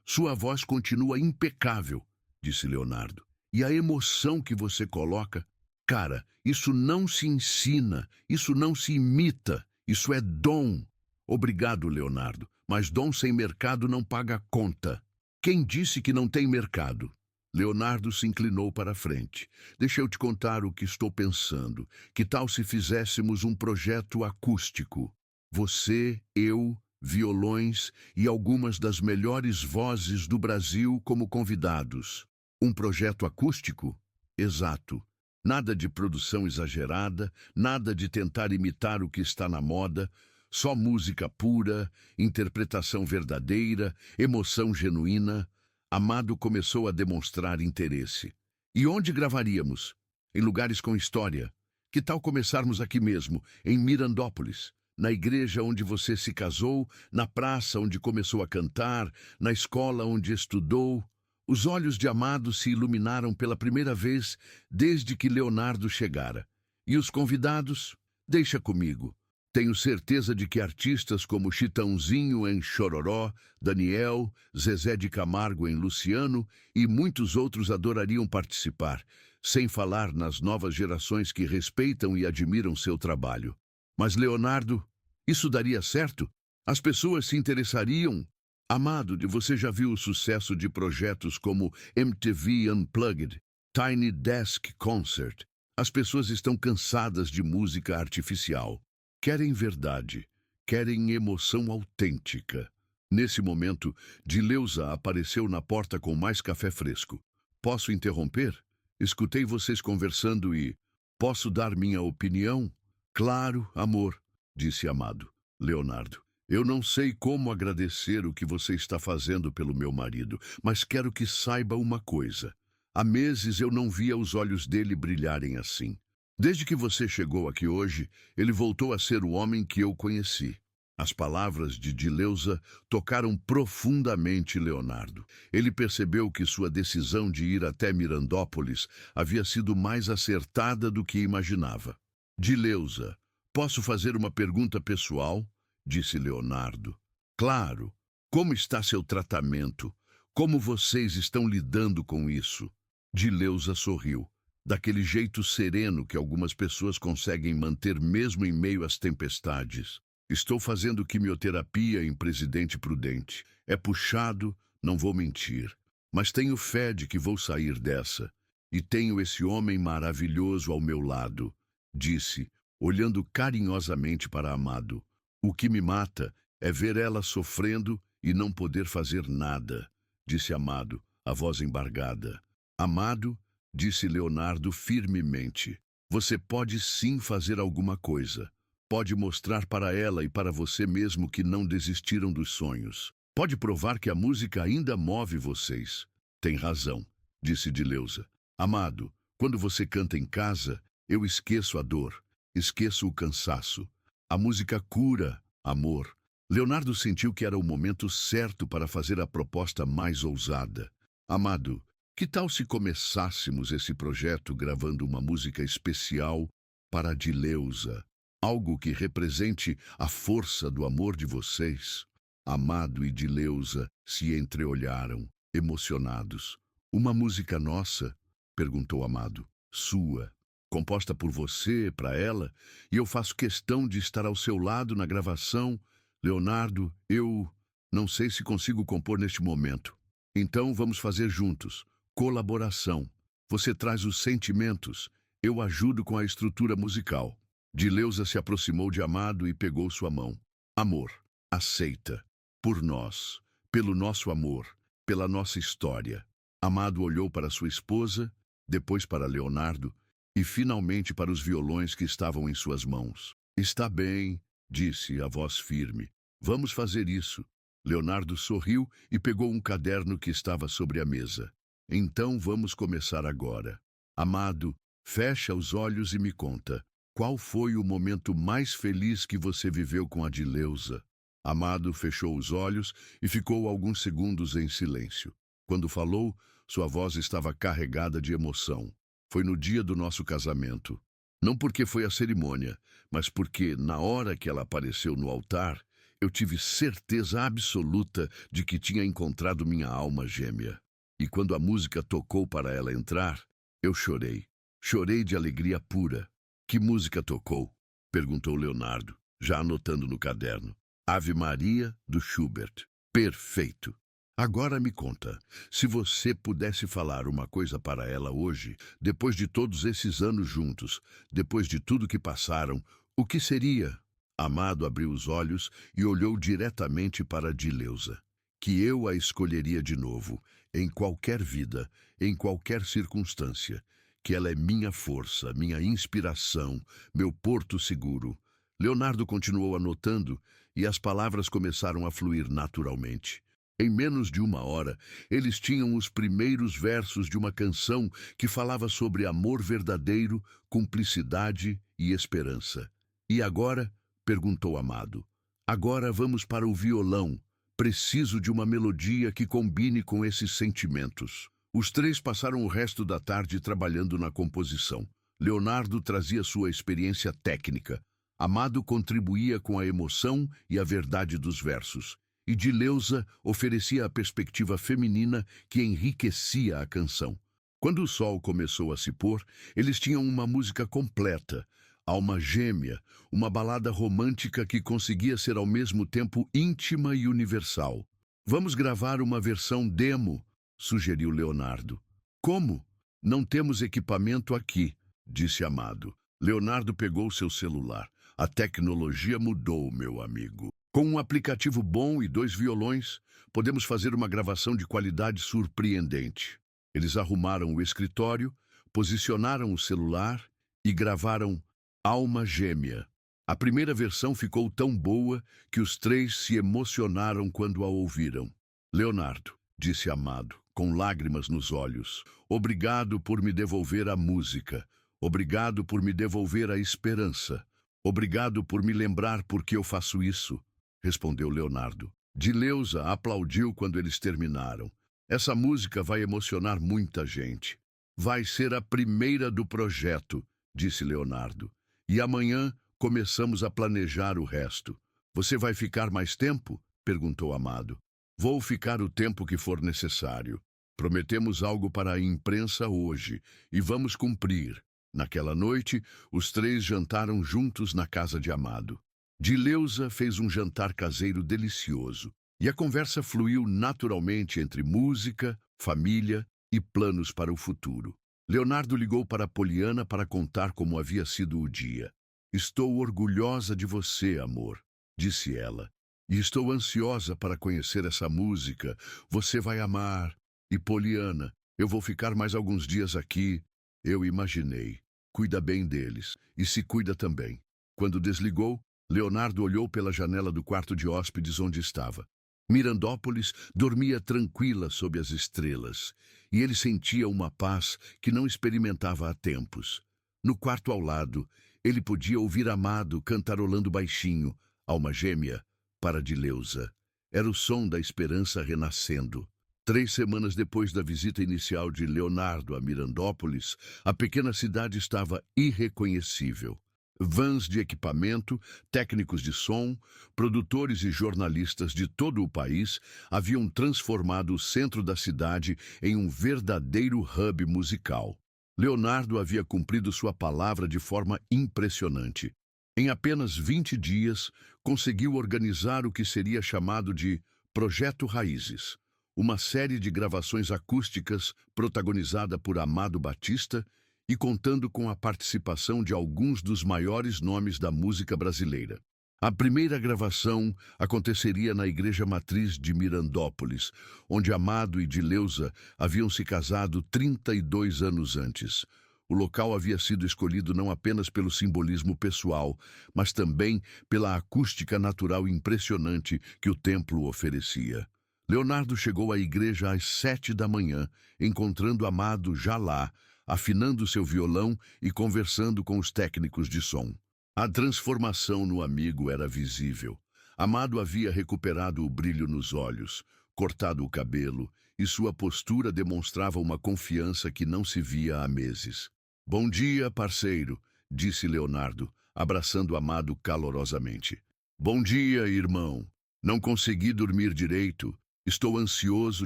A: Sua voz continua impecável, disse Leonardo. E a emoção que você coloca, cara, isso não se ensina, isso não se imita, isso é dom. Obrigado, Leonardo, mas dom sem mercado não paga conta. Quem disse que não tem mercado? Leonardo se inclinou para a frente. Deixa eu te contar o que estou pensando. Que tal se fizéssemos um projeto acústico? Você, eu, violões e algumas das melhores vozes do Brasil como convidados. Um projeto acústico? Exato. Nada de produção exagerada, nada de tentar imitar o que está na moda, só música pura, interpretação verdadeira, emoção genuína. Amado começou a demonstrar interesse. E onde gravaríamos? Em lugares com história. Que tal começarmos aqui mesmo, em Mirandópolis? Na igreja onde você se casou, na praça onde começou a cantar, na escola onde estudou. Os olhos de Amado se iluminaram pela primeira vez desde que Leonardo chegara. E os convidados? Deixa comigo. Tenho certeza de que artistas como Chitãozinho em Chororó, Daniel, Zezé de Camargo em Luciano e muitos outros adorariam participar, sem falar nas novas gerações que respeitam e admiram seu trabalho. Mas, Leonardo, isso daria certo? As pessoas se interessariam? Amado, você já viu o sucesso de projetos como MTV Unplugged, Tiny Desk Concert? As pessoas estão cansadas de música artificial. Querem verdade, querem emoção autêntica. Nesse momento, Dileuza apareceu na porta com mais café fresco. Posso interromper? Escutei vocês conversando e... Posso dar minha opinião? Claro, amor, disse Amado. Leonardo. Eu não sei como agradecer o que você está fazendo pelo meu marido, mas quero que saiba uma coisa. Há meses eu não via os olhos dele brilharem assim. Desde que você chegou aqui hoje, ele voltou a ser o homem que eu conheci. As palavras de Dileuza tocaram profundamente Leonardo. Ele percebeu que sua decisão de ir até Mirandópolis havia sido mais acertada do que imaginava. Dileuza, posso fazer uma pergunta pessoal? Disse Leonardo. Claro. Como está seu tratamento? Como vocês estão lidando com isso? Dileuza sorriu, daquele jeito sereno que algumas pessoas conseguem manter mesmo em meio às tempestades. Estou fazendo quimioterapia em Presidente Prudente. É puxado, não vou mentir. Mas tenho fé de que vou sair dessa. E tenho esse homem maravilhoso ao meu lado, disse, olhando carinhosamente para Amado. O que me mata é ver ela sofrendo e não poder fazer nada, disse Amado, a voz embargada. Amado, disse Leonardo firmemente, você pode sim fazer alguma coisa. Pode mostrar para ela e para você mesmo que não desistiram dos sonhos. Pode provar que a música ainda move vocês. Tem razão, disse Dileuza. Amado, quando você canta em casa, eu esqueço a dor, esqueço o cansaço. A música cura, amor. Leonardo sentiu que era o momento certo para fazer a proposta mais ousada. Amado, que tal se começássemos esse projeto gravando uma música especial para a Dileuza? Algo que represente a força do amor de vocês? Amado e Dileuza se entreolharam, emocionados. Uma música nossa? Perguntou Amado. Sua. Composta por você, para ela, e eu faço questão de estar ao seu lado na gravação. Leonardo, eu não sei se consigo compor neste momento. Então vamos fazer juntos. Colaboração. Você traz os sentimentos, eu ajudo com a estrutura musical. Dileuza se aproximou de Amado e pegou sua mão. Amor, aceita. Por nós, pelo nosso amor, pela nossa história. Amado olhou para sua esposa, depois para Leonardo, e finalmente para os violões que estavam em suas mãos. Está bem, disse a voz firme. Vamos fazer isso. Leonardo sorriu e pegou um caderno que estava sobre a mesa. Então vamos começar agora. Amado, Fecha os olhos e me conta. Qual foi o momento mais feliz que você viveu com a Dileuza? Amado fechou os olhos e ficou alguns segundos em silêncio. Quando falou, sua voz estava carregada de emoção. Foi no dia do nosso casamento. Não porque foi a cerimônia, mas porque, na hora que ela apareceu no altar, eu tive certeza absoluta de que tinha encontrado minha alma gêmea. E quando a música tocou para ela entrar, eu chorei. Chorei de alegria pura. Que música tocou? Perguntou Leonardo, já anotando no caderno. Ave Maria, do Schubert. Perfeito. Agora me conta, se você pudesse falar uma coisa para ela hoje, depois de todos esses anos juntos, depois de tudo que passaram, o que seria? Amado abriu os olhos e olhou diretamente para Dileuza. Que eu a escolheria de novo, em qualquer vida, em qualquer circunstância. Que ela é minha força, minha inspiração, meu porto seguro. Leonardo continuou anotando e as palavras começaram a fluir naturalmente. Em menos de uma hora, eles tinham os primeiros versos de uma canção que falava sobre amor verdadeiro, cumplicidade e esperança. E agora? Perguntou Amado. Agora vamos para o violão. Preciso de uma melodia que combine com esses sentimentos. Os três passaram o resto da tarde trabalhando na composição. Leonardo trazia sua experiência técnica. Amado contribuía com a emoção e a verdade dos versos. E Dileuza oferecia a perspectiva feminina que enriquecia a canção. Quando o sol começou a se pôr, eles tinham uma música completa, alma gêmea, uma balada romântica que conseguia ser ao mesmo tempo íntima e universal. Vamos gravar uma versão demo, sugeriu Leonardo. Como? Não temos equipamento aqui, disse Amado. Leonardo pegou seu celular. A tecnologia mudou, meu amigo. Com um aplicativo bom e 2 violões, podemos fazer uma gravação de qualidade surpreendente. Eles arrumaram o escritório, posicionaram o celular e gravaram Alma Gêmea. A primeira versão ficou tão boa que os três se emocionaram quando a ouviram. Leonardo, disse Amado, com lágrimas nos olhos, obrigado por me devolver a música. Obrigado por me devolver a esperança. Obrigado por me lembrar por que eu faço isso, respondeu Leonardo. Dileuza aplaudiu quando eles terminaram. Essa música vai emocionar muita gente. Vai ser a primeira do projeto, disse Leonardo. E amanhã começamos a planejar o resto. Você vai ficar mais tempo? Perguntou Amado. Vou ficar o tempo que for necessário. Prometemos algo para a imprensa hoje e vamos cumprir. Naquela noite, os três jantaram juntos na casa de Amado. Dileuza fez um jantar caseiro delicioso e a conversa fluiu naturalmente entre música, família e planos para o futuro. Leonardo ligou para Poliana para contar como havia sido o dia. Estou orgulhosa de você, amor, disse ela. E estou ansiosa para conhecer essa música. Você vai amar. E Poliana, eu vou ficar mais alguns dias aqui. Eu imaginei. Cuida bem deles. E se cuida também. Quando desligou, Leonardo olhou pela janela do quarto de hóspedes onde estava. Mirandópolis dormia tranquila sob as estrelas, e ele sentia uma paz que não experimentava há tempos. No quarto ao lado, ele podia ouvir Amado cantarolando baixinho, Alma Gêmea, para Dileuza. Era o som da esperança renascendo. 3 semanas depois da visita inicial de Leonardo a Mirandópolis, a pequena cidade estava irreconhecível. Vans de equipamento, técnicos de som, produtores e jornalistas de todo o país haviam transformado o centro da cidade em um verdadeiro hub musical. Leonardo havia cumprido sua palavra de forma impressionante. Em apenas 20 dias, conseguiu organizar o que seria chamado de Projeto Raízes, uma série de gravações acústicas protagonizada por Amado Batista e contando com a participação de alguns dos maiores nomes da música brasileira. A primeira gravação aconteceria na Igreja Matriz de Mirandópolis, onde Amado e Dileuza haviam se casado 32 anos antes. O local havia sido escolhido não apenas pelo simbolismo pessoal, mas também pela acústica natural impressionante que o templo oferecia. Leonardo chegou à igreja às 7 da manhã, encontrando Amado já lá, afinando seu violão e conversando com os técnicos de som. A transformação no amigo era visível. Amado havia recuperado o brilho nos olhos, cortado o cabelo, e sua postura demonstrava uma confiança que não se via há meses. "Bom dia, parceiro", disse Leonardo, abraçando Amado calorosamente. "Bom dia, irmão. Não consegui dormir direito. Estou ansioso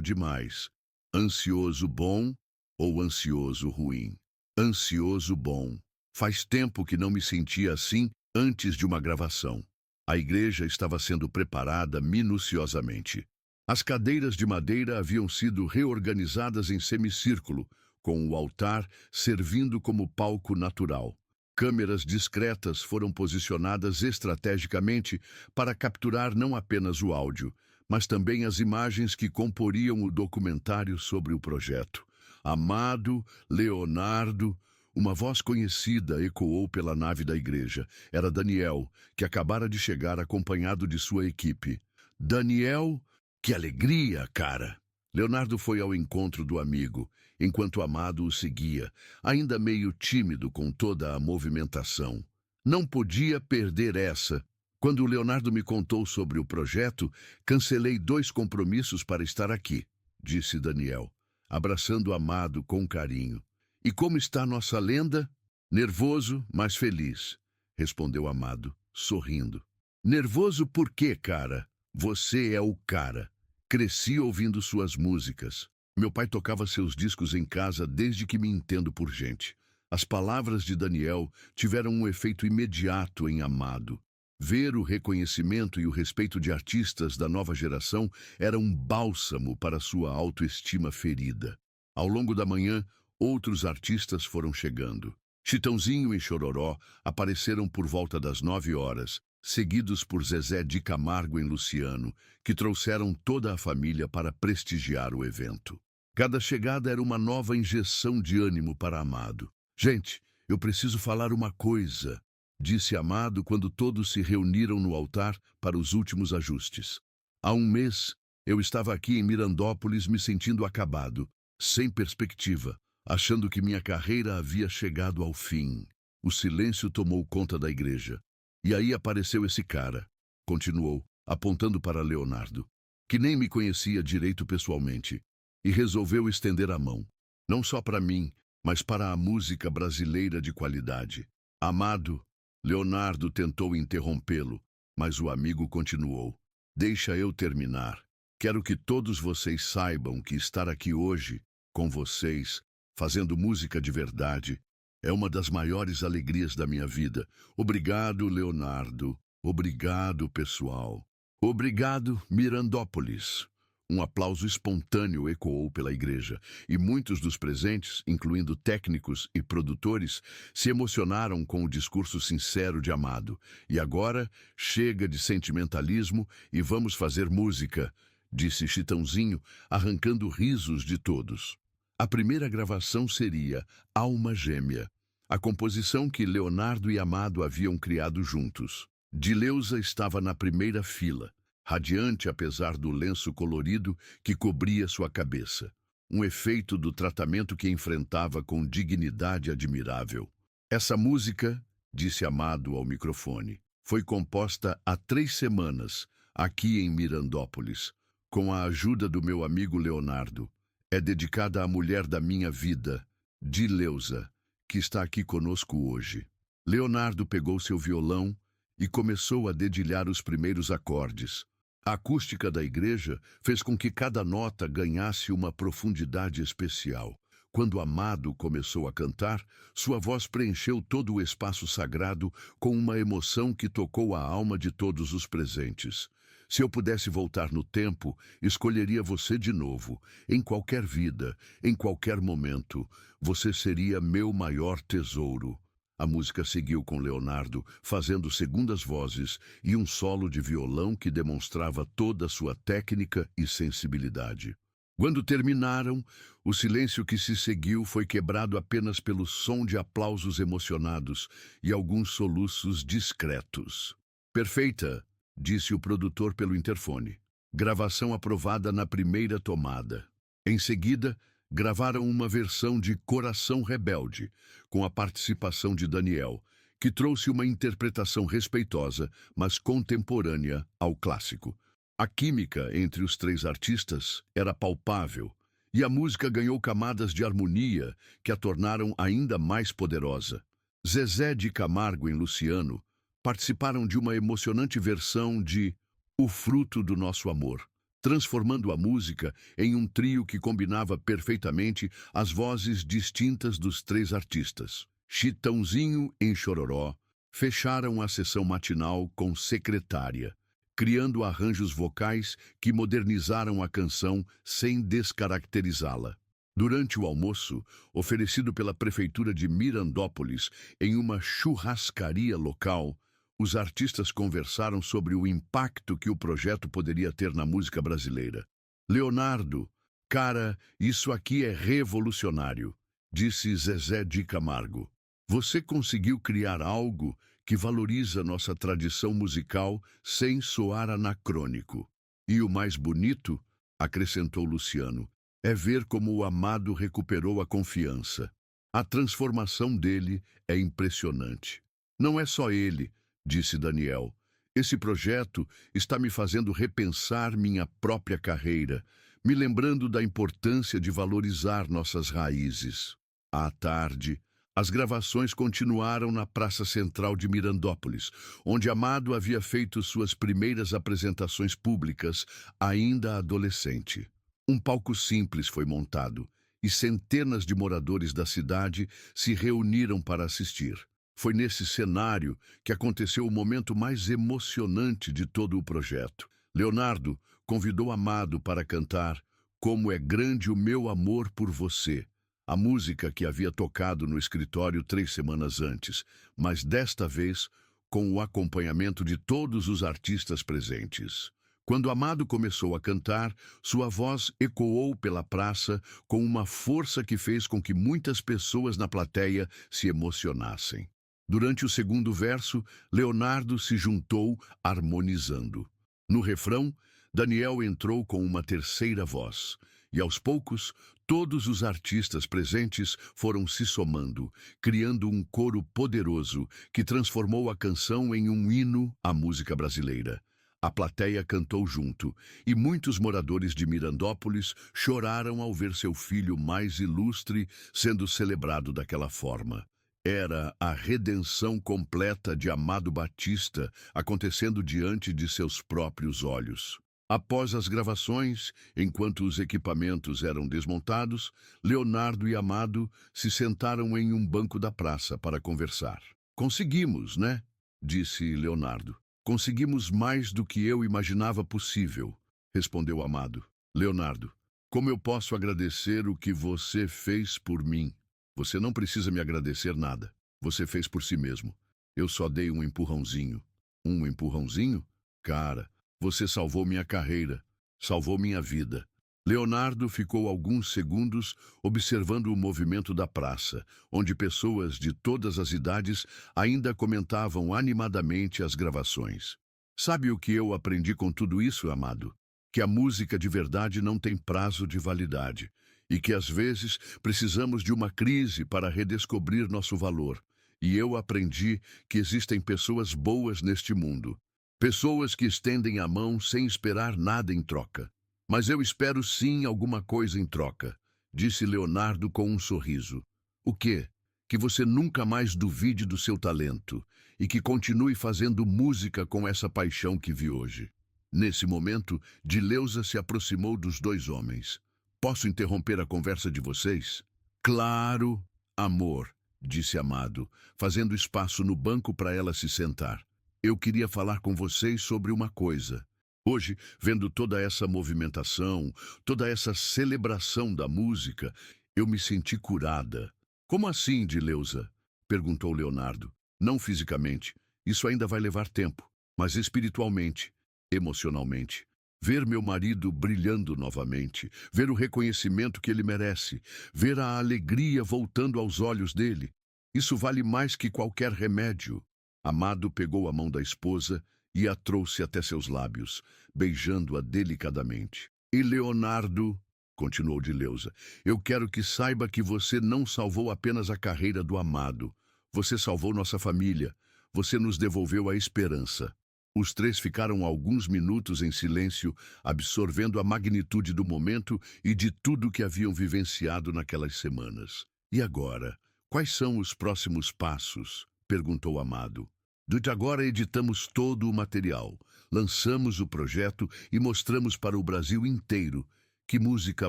A: demais." Ansioso bom ou ansioso ruim? Ansioso bom. Faz tempo que não me sentia assim antes de uma gravação. A igreja estava sendo preparada minuciosamente. As cadeiras de madeira haviam sido reorganizadas em semicírculo, com o altar servindo como palco natural. Câmeras discretas foram posicionadas estrategicamente para capturar não apenas o áudio, mas também as imagens que comporiam o documentário sobre o projeto. Amado, Leonardo. Uma voz conhecida ecoou pela nave da igreja. Era Daniel, que acabara de chegar acompanhado de sua equipe. "Daniel, que alegria, cara!" Leonardo foi ao encontro do amigo, enquanto Amado o seguia, ainda meio tímido com toda a movimentação. Não podia perder essa. Quando Leonardo me contou sobre o projeto, cancelei 2 compromissos para estar aqui, disse Daniel, abraçando Amado com carinho. "E como está nossa lenda?" "Nervoso, mas feliz", respondeu Amado, sorrindo. "Nervoso por quê, cara? Você é o cara. Cresci ouvindo suas músicas. Meu pai tocava seus discos em casa desde que me entendo por gente." As palavras de Daniel tiveram um efeito imediato em Amado. Ver o reconhecimento e o respeito de artistas da nova geração era um bálsamo para sua autoestima ferida. Ao longo da manhã, outros artistas foram chegando. Chitãozinho e Chororó apareceram por volta das 9 horas, seguidos por Zezé de Camargo e Luciano, que trouxeram toda a família para prestigiar o evento. Cada chegada era uma nova injeção de ânimo para Amado. "Gente, eu preciso falar uma coisa", disse Amado quando todos se reuniram no altar para os últimos ajustes. "Há um mês, eu estava aqui em Mirandópolis me sentindo acabado, sem perspectiva, achando que minha carreira havia chegado ao fim." O silêncio tomou conta da igreja. "E aí apareceu esse cara", continuou, apontando para Leonardo, "que nem me conhecia direito pessoalmente, e resolveu estender a mão, não só para mim, mas para a música brasileira de qualidade." "Amado", Leonardo tentou interrompê-lo, mas o amigo continuou. "Deixa eu terminar. Quero que todos vocês saibam que estar aqui hoje, com vocês, fazendo música de verdade, é uma das maiores alegrias da minha vida. Obrigado, Leonardo. Obrigado, pessoal. Obrigado, Mirandópolis." Um aplauso espontâneo ecoou pela igreja, e muitos dos presentes, incluindo técnicos e produtores, se emocionaram com o discurso sincero de Amado. "E agora, chega de sentimentalismo e vamos fazer música", disse Chitãozinho, arrancando risos de todos. A primeira gravação seria Alma Gêmea, a composição que Leonardo e Amado haviam criado juntos. Dileuza estava na primeira fila, radiante apesar do lenço colorido que cobria sua cabeça, um efeito do tratamento que enfrentava com dignidade admirável. "Essa música", disse Amado ao microfone, "foi composta há 3 semanas, aqui em Mirandópolis, com a ajuda do meu amigo Leonardo. É dedicada à mulher da minha vida, Dileuza, que está aqui conosco hoje." Leonardo pegou seu violão e começou a dedilhar os primeiros acordes. A acústica da igreja fez com que cada nota ganhasse uma profundidade especial. Quando Amado começou a cantar, sua voz preencheu todo o espaço sagrado com uma emoção que tocou a alma de todos os presentes. "Se eu pudesse voltar no tempo, escolheria você de novo. Em qualquer vida, em qualquer momento, você seria meu maior tesouro." A música seguiu com Leonardo, fazendo segundas vozes e um solo de violão que demonstrava toda a sua técnica e sensibilidade. Quando terminaram, o silêncio que se seguiu foi quebrado apenas pelo som de aplausos emocionados e alguns soluços discretos. "Perfeita", disse o produtor pelo interfone. "Gravação aprovada na primeira tomada." Em seguida, gravaram uma versão de Coração Rebelde, com a participação de Daniel, que trouxe uma interpretação respeitosa, mas contemporânea ao clássico. A química entre os três artistas era palpável, e a música ganhou camadas de harmonia que a tornaram ainda mais poderosa. Zezé de Camargo e Luciano participaram de uma emocionante versão de O Fruto do Nosso Amor, transformando a música em um trio que combinava perfeitamente as vozes distintas dos três artistas. Chitãozinho em Chororó fecharam a sessão matinal com Secretária, criando arranjos vocais que modernizaram a canção sem descaracterizá-la. Durante o almoço, oferecido pela Prefeitura de Mirandópolis em uma churrascaria local, os artistas conversaram sobre o impacto que o projeto poderia ter na música brasileira. Leonardo, cara, isso aqui é revolucionário, disse Zezé de Camargo. Você conseguiu criar algo que valoriza nossa tradição musical sem soar anacrônico. E o mais bonito, acrescentou Luciano, é ver como o Amado recuperou a confiança. A transformação dele é impressionante. Não é só ele, disse Daniel. Esse projeto está me fazendo repensar minha própria carreira, me lembrando da importância de valorizar nossas raízes. À tarde, as gravações continuaram na Praça Central de Mirandópolis, onde Amado havia feito suas primeiras apresentações públicas, ainda adolescente. Um palco simples foi montado, e centenas de moradores da cidade se reuniram para assistir. Foi nesse cenário que aconteceu o momento mais emocionante de todo o projeto. Leonardo convidou Amado para cantar Como é Grande o Meu Amor por Você, a música que havia tocado no escritório 3 semanas antes, mas desta vez com o acompanhamento de todos os artistas presentes. Quando Amado começou a cantar, sua voz ecoou pela praça com uma força que fez com que muitas pessoas na plateia se emocionassem. Durante o segundo verso, Leonardo se juntou, harmonizando. No refrão, Daniel entrou com uma terceira voz, e aos poucos, todos os artistas presentes foram se somando, criando um coro poderoso que transformou a canção em um hino à música brasileira. A plateia cantou junto, e muitos moradores de Mirandópolis choraram ao ver seu filho mais ilustre sendo celebrado daquela forma. Era a redenção completa de Amado Batista acontecendo diante de seus próprios olhos. Após as gravações, enquanto os equipamentos eram desmontados, Leonardo e Amado se sentaram em um banco da praça para conversar. "Conseguimos, né?", disse Leonardo. "Conseguimos mais do que eu imaginava possível", respondeu Amado. "Leonardo, como eu posso agradecer o que você fez por mim? Você não precisa me agradecer nada. Você fez por si mesmo. Eu só dei um empurrãozinho." "Um empurrãozinho? Cara, você salvou minha carreira, salvou minha vida." Leonardo ficou alguns segundos observando o movimento da praça, onde pessoas de todas as idades ainda comentavam animadamente as gravações. "Sabe o que eu aprendi com tudo isso, Amado? Que a música de verdade não tem prazo de validade, e que às vezes precisamos de uma crise para redescobrir nosso valor. E eu aprendi que existem pessoas boas neste mundo. Pessoas que estendem a mão sem esperar nada em troca. Mas eu espero sim alguma coisa em troca", disse Leonardo com um sorriso. "O quê? Que você nunca mais duvide do seu talento e que continue fazendo música com essa paixão que vi hoje." Nesse momento, Dileuza se aproximou dos dois homens. "Posso interromper a conversa de vocês?" "Claro, amor", disse Amado, fazendo espaço no banco para ela se sentar. "Eu queria falar com vocês sobre uma coisa. Hoje, vendo toda essa movimentação, toda essa celebração da música, eu me senti curada." "Como assim, Dileuza?", perguntou Leonardo. "Não fisicamente, isso ainda vai levar tempo, mas espiritualmente, emocionalmente. Ver meu marido brilhando novamente, ver o reconhecimento que ele merece, ver a alegria voltando aos olhos dele. Isso vale mais que qualquer remédio." Amado pegou a mão da esposa e a trouxe até seus lábios, beijando-a delicadamente. "E Leonardo", continuou Dileuza. Eu quero que saiba que você não salvou apenas a carreira do Amado. Você salvou nossa família. Você nos devolveu a esperança. Os três ficaram alguns minutos em silêncio, absorvendo a magnitude do momento e de tudo que haviam vivenciado naquelas semanas. E agora? Quais são os próximos passos? Perguntou Amado. Desde agora editamos todo o material, lançamos o projeto e mostramos para o Brasil inteiro que música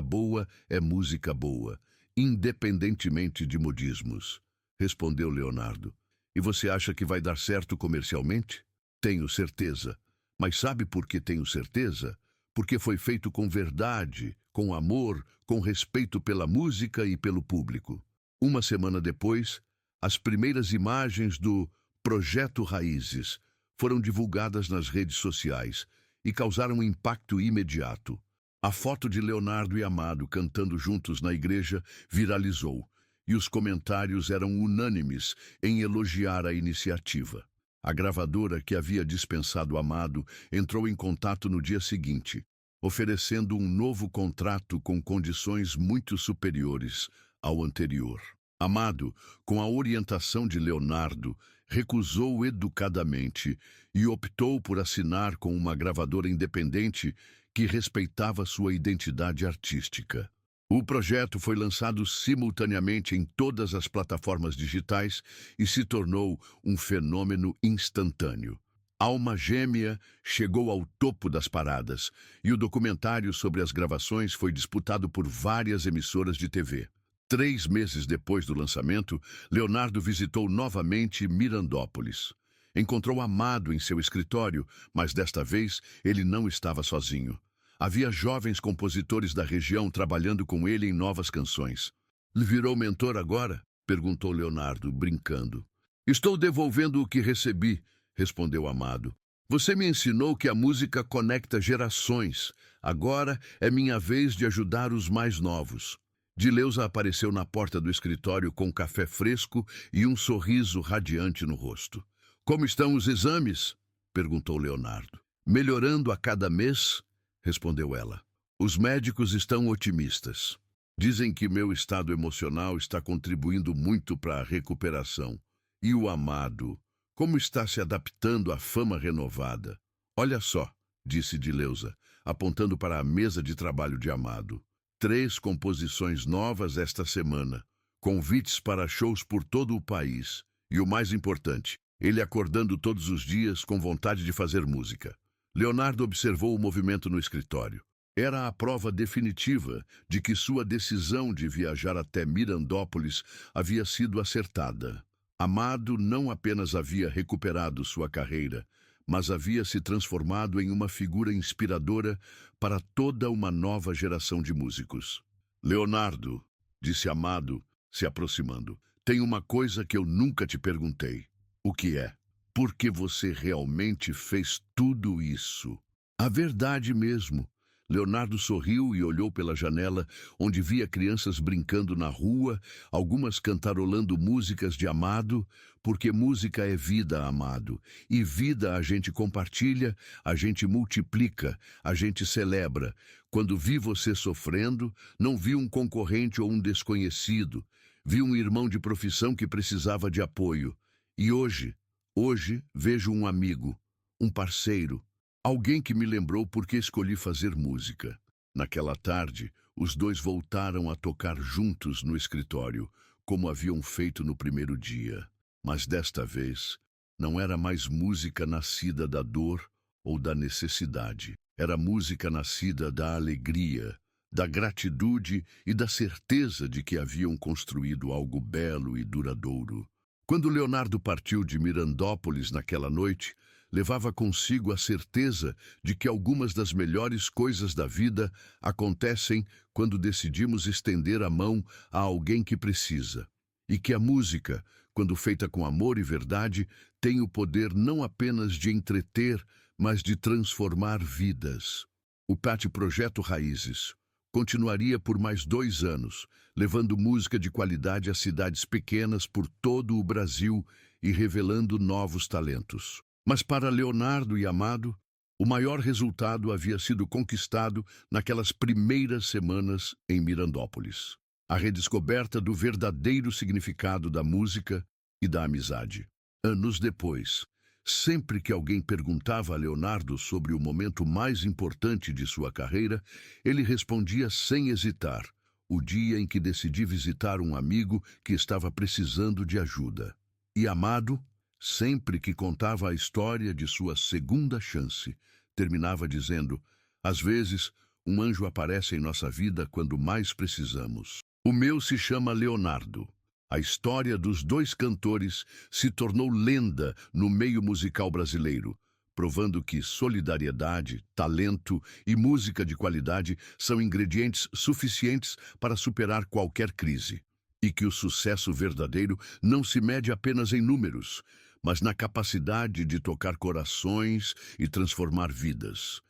A: boa é música boa, independentemente de modismos, respondeu Leonardo. E você acha que vai dar certo comercialmente? Tenho certeza. Mas sabe por que tenho certeza? Porque foi feito com verdade, com amor, com respeito pela música e pelo público. Uma semana depois, as primeiras imagens do Projeto Raízes foram divulgadas nas redes sociais e causaram um impacto imediato. A foto de Leonardo e Amado cantando juntos na igreja viralizou, e os comentários eram unânimes em elogiar a iniciativa. A gravadora que havia dispensado Amado entrou em contato no dia seguinte, oferecendo um novo contrato com condições muito superiores ao anterior. Amado, com a orientação de Leonardo, recusou educadamente e optou por assinar com uma gravadora independente que respeitava sua identidade artística. O projeto foi lançado simultaneamente em todas as plataformas digitais e se tornou um fenômeno instantâneo. Alma Gêmea chegou ao topo das paradas e o documentário sobre as gravações foi disputado por várias emissoras de TV. 3 meses depois do lançamento, Leonardo visitou novamente Mirandópolis. Encontrou Amado em seu escritório, mas desta vez ele não estava sozinho. Havia jovens compositores da região trabalhando com ele em novas canções. Virou mentor agora? Perguntou Leonardo, brincando. Estou devolvendo o que recebi, respondeu Amado. Você me ensinou que a música conecta gerações. Agora é minha vez de ajudar os mais novos. Dileuza apareceu na porta do escritório com café fresco e um sorriso radiante no rosto. Como estão os exames? Perguntou Leonardo. Melhorando a cada mês? Respondeu ela. Os médicos estão otimistas. Dizem que meu estado emocional está contribuindo muito para a recuperação. E o Amado, como está se adaptando à fama renovada? Olha só, disse Dileuza, apontando para a mesa de trabalho de Amado. 3 composições novas esta semana, convites para shows por todo o país. E o mais importante, ele acordando todos os dias com vontade de fazer música. Leonardo observou o movimento no escritório. Era a prova definitiva de que sua decisão de viajar até Mirandópolis havia sido acertada. Amado não apenas havia recuperado sua carreira, mas havia se transformado em uma figura inspiradora para toda uma nova geração de músicos. Leonardo, disse Amado, se aproximando, tem uma coisa que eu nunca te perguntei. O que é? Por que você realmente fez tudo isso? A verdade mesmo. Leonardo sorriu e olhou pela janela, onde via crianças brincando na rua, algumas cantarolando músicas de Amado, porque música é vida, Amado, e vida a gente compartilha, a gente multiplica, a gente celebra. Quando vi você sofrendo, não vi um concorrente ou um desconhecido, vi um irmão de profissão que precisava de apoio. E hoje vejo um amigo, um parceiro, alguém que me lembrou por que escolhi fazer música. Naquela tarde, os dois voltaram a tocar juntos no escritório, como haviam feito no primeiro dia. Mas desta vez, não era mais música nascida da dor ou da necessidade. Era música nascida da alegria, da gratitude e da certeza de que haviam construído algo belo e duradouro. Quando Leonardo partiu de Mirandópolis naquela noite, levava consigo a certeza de que algumas das melhores coisas da vida acontecem quando decidimos estender a mão a alguém que precisa. E que a música, quando feita com amor e verdade, tem o poder não apenas de entreter, mas de transformar vidas. O PAT Projeto Raízes continuaria por mais 2 anos, levando música de qualidade a cidades pequenas por todo o Brasil e revelando novos talentos. Mas para Leonardo e Amado, O maior resultado havia sido conquistado naquelas primeiras semanas em Mirandópolis. A redescoberta do verdadeiro significado da música e da amizade. Anos depois, sempre que alguém perguntava a Leonardo sobre o momento mais importante de sua carreira, ele respondia sem hesitar: o dia em que decidi visitar um amigo que estava precisando de ajuda. E Amado, sempre que contava a história de sua segunda chance, terminava dizendo: às vezes, um anjo aparece em nossa vida quando mais precisamos. O meu se chama Leonardo. A história dos dois cantores se tornou lenda no meio musical brasileiro, provando que solidariedade, talento e música de qualidade são ingredientes suficientes para superar qualquer crise. E que o sucesso verdadeiro não se mede apenas em números, mas na capacidade de tocar corações e transformar vidas.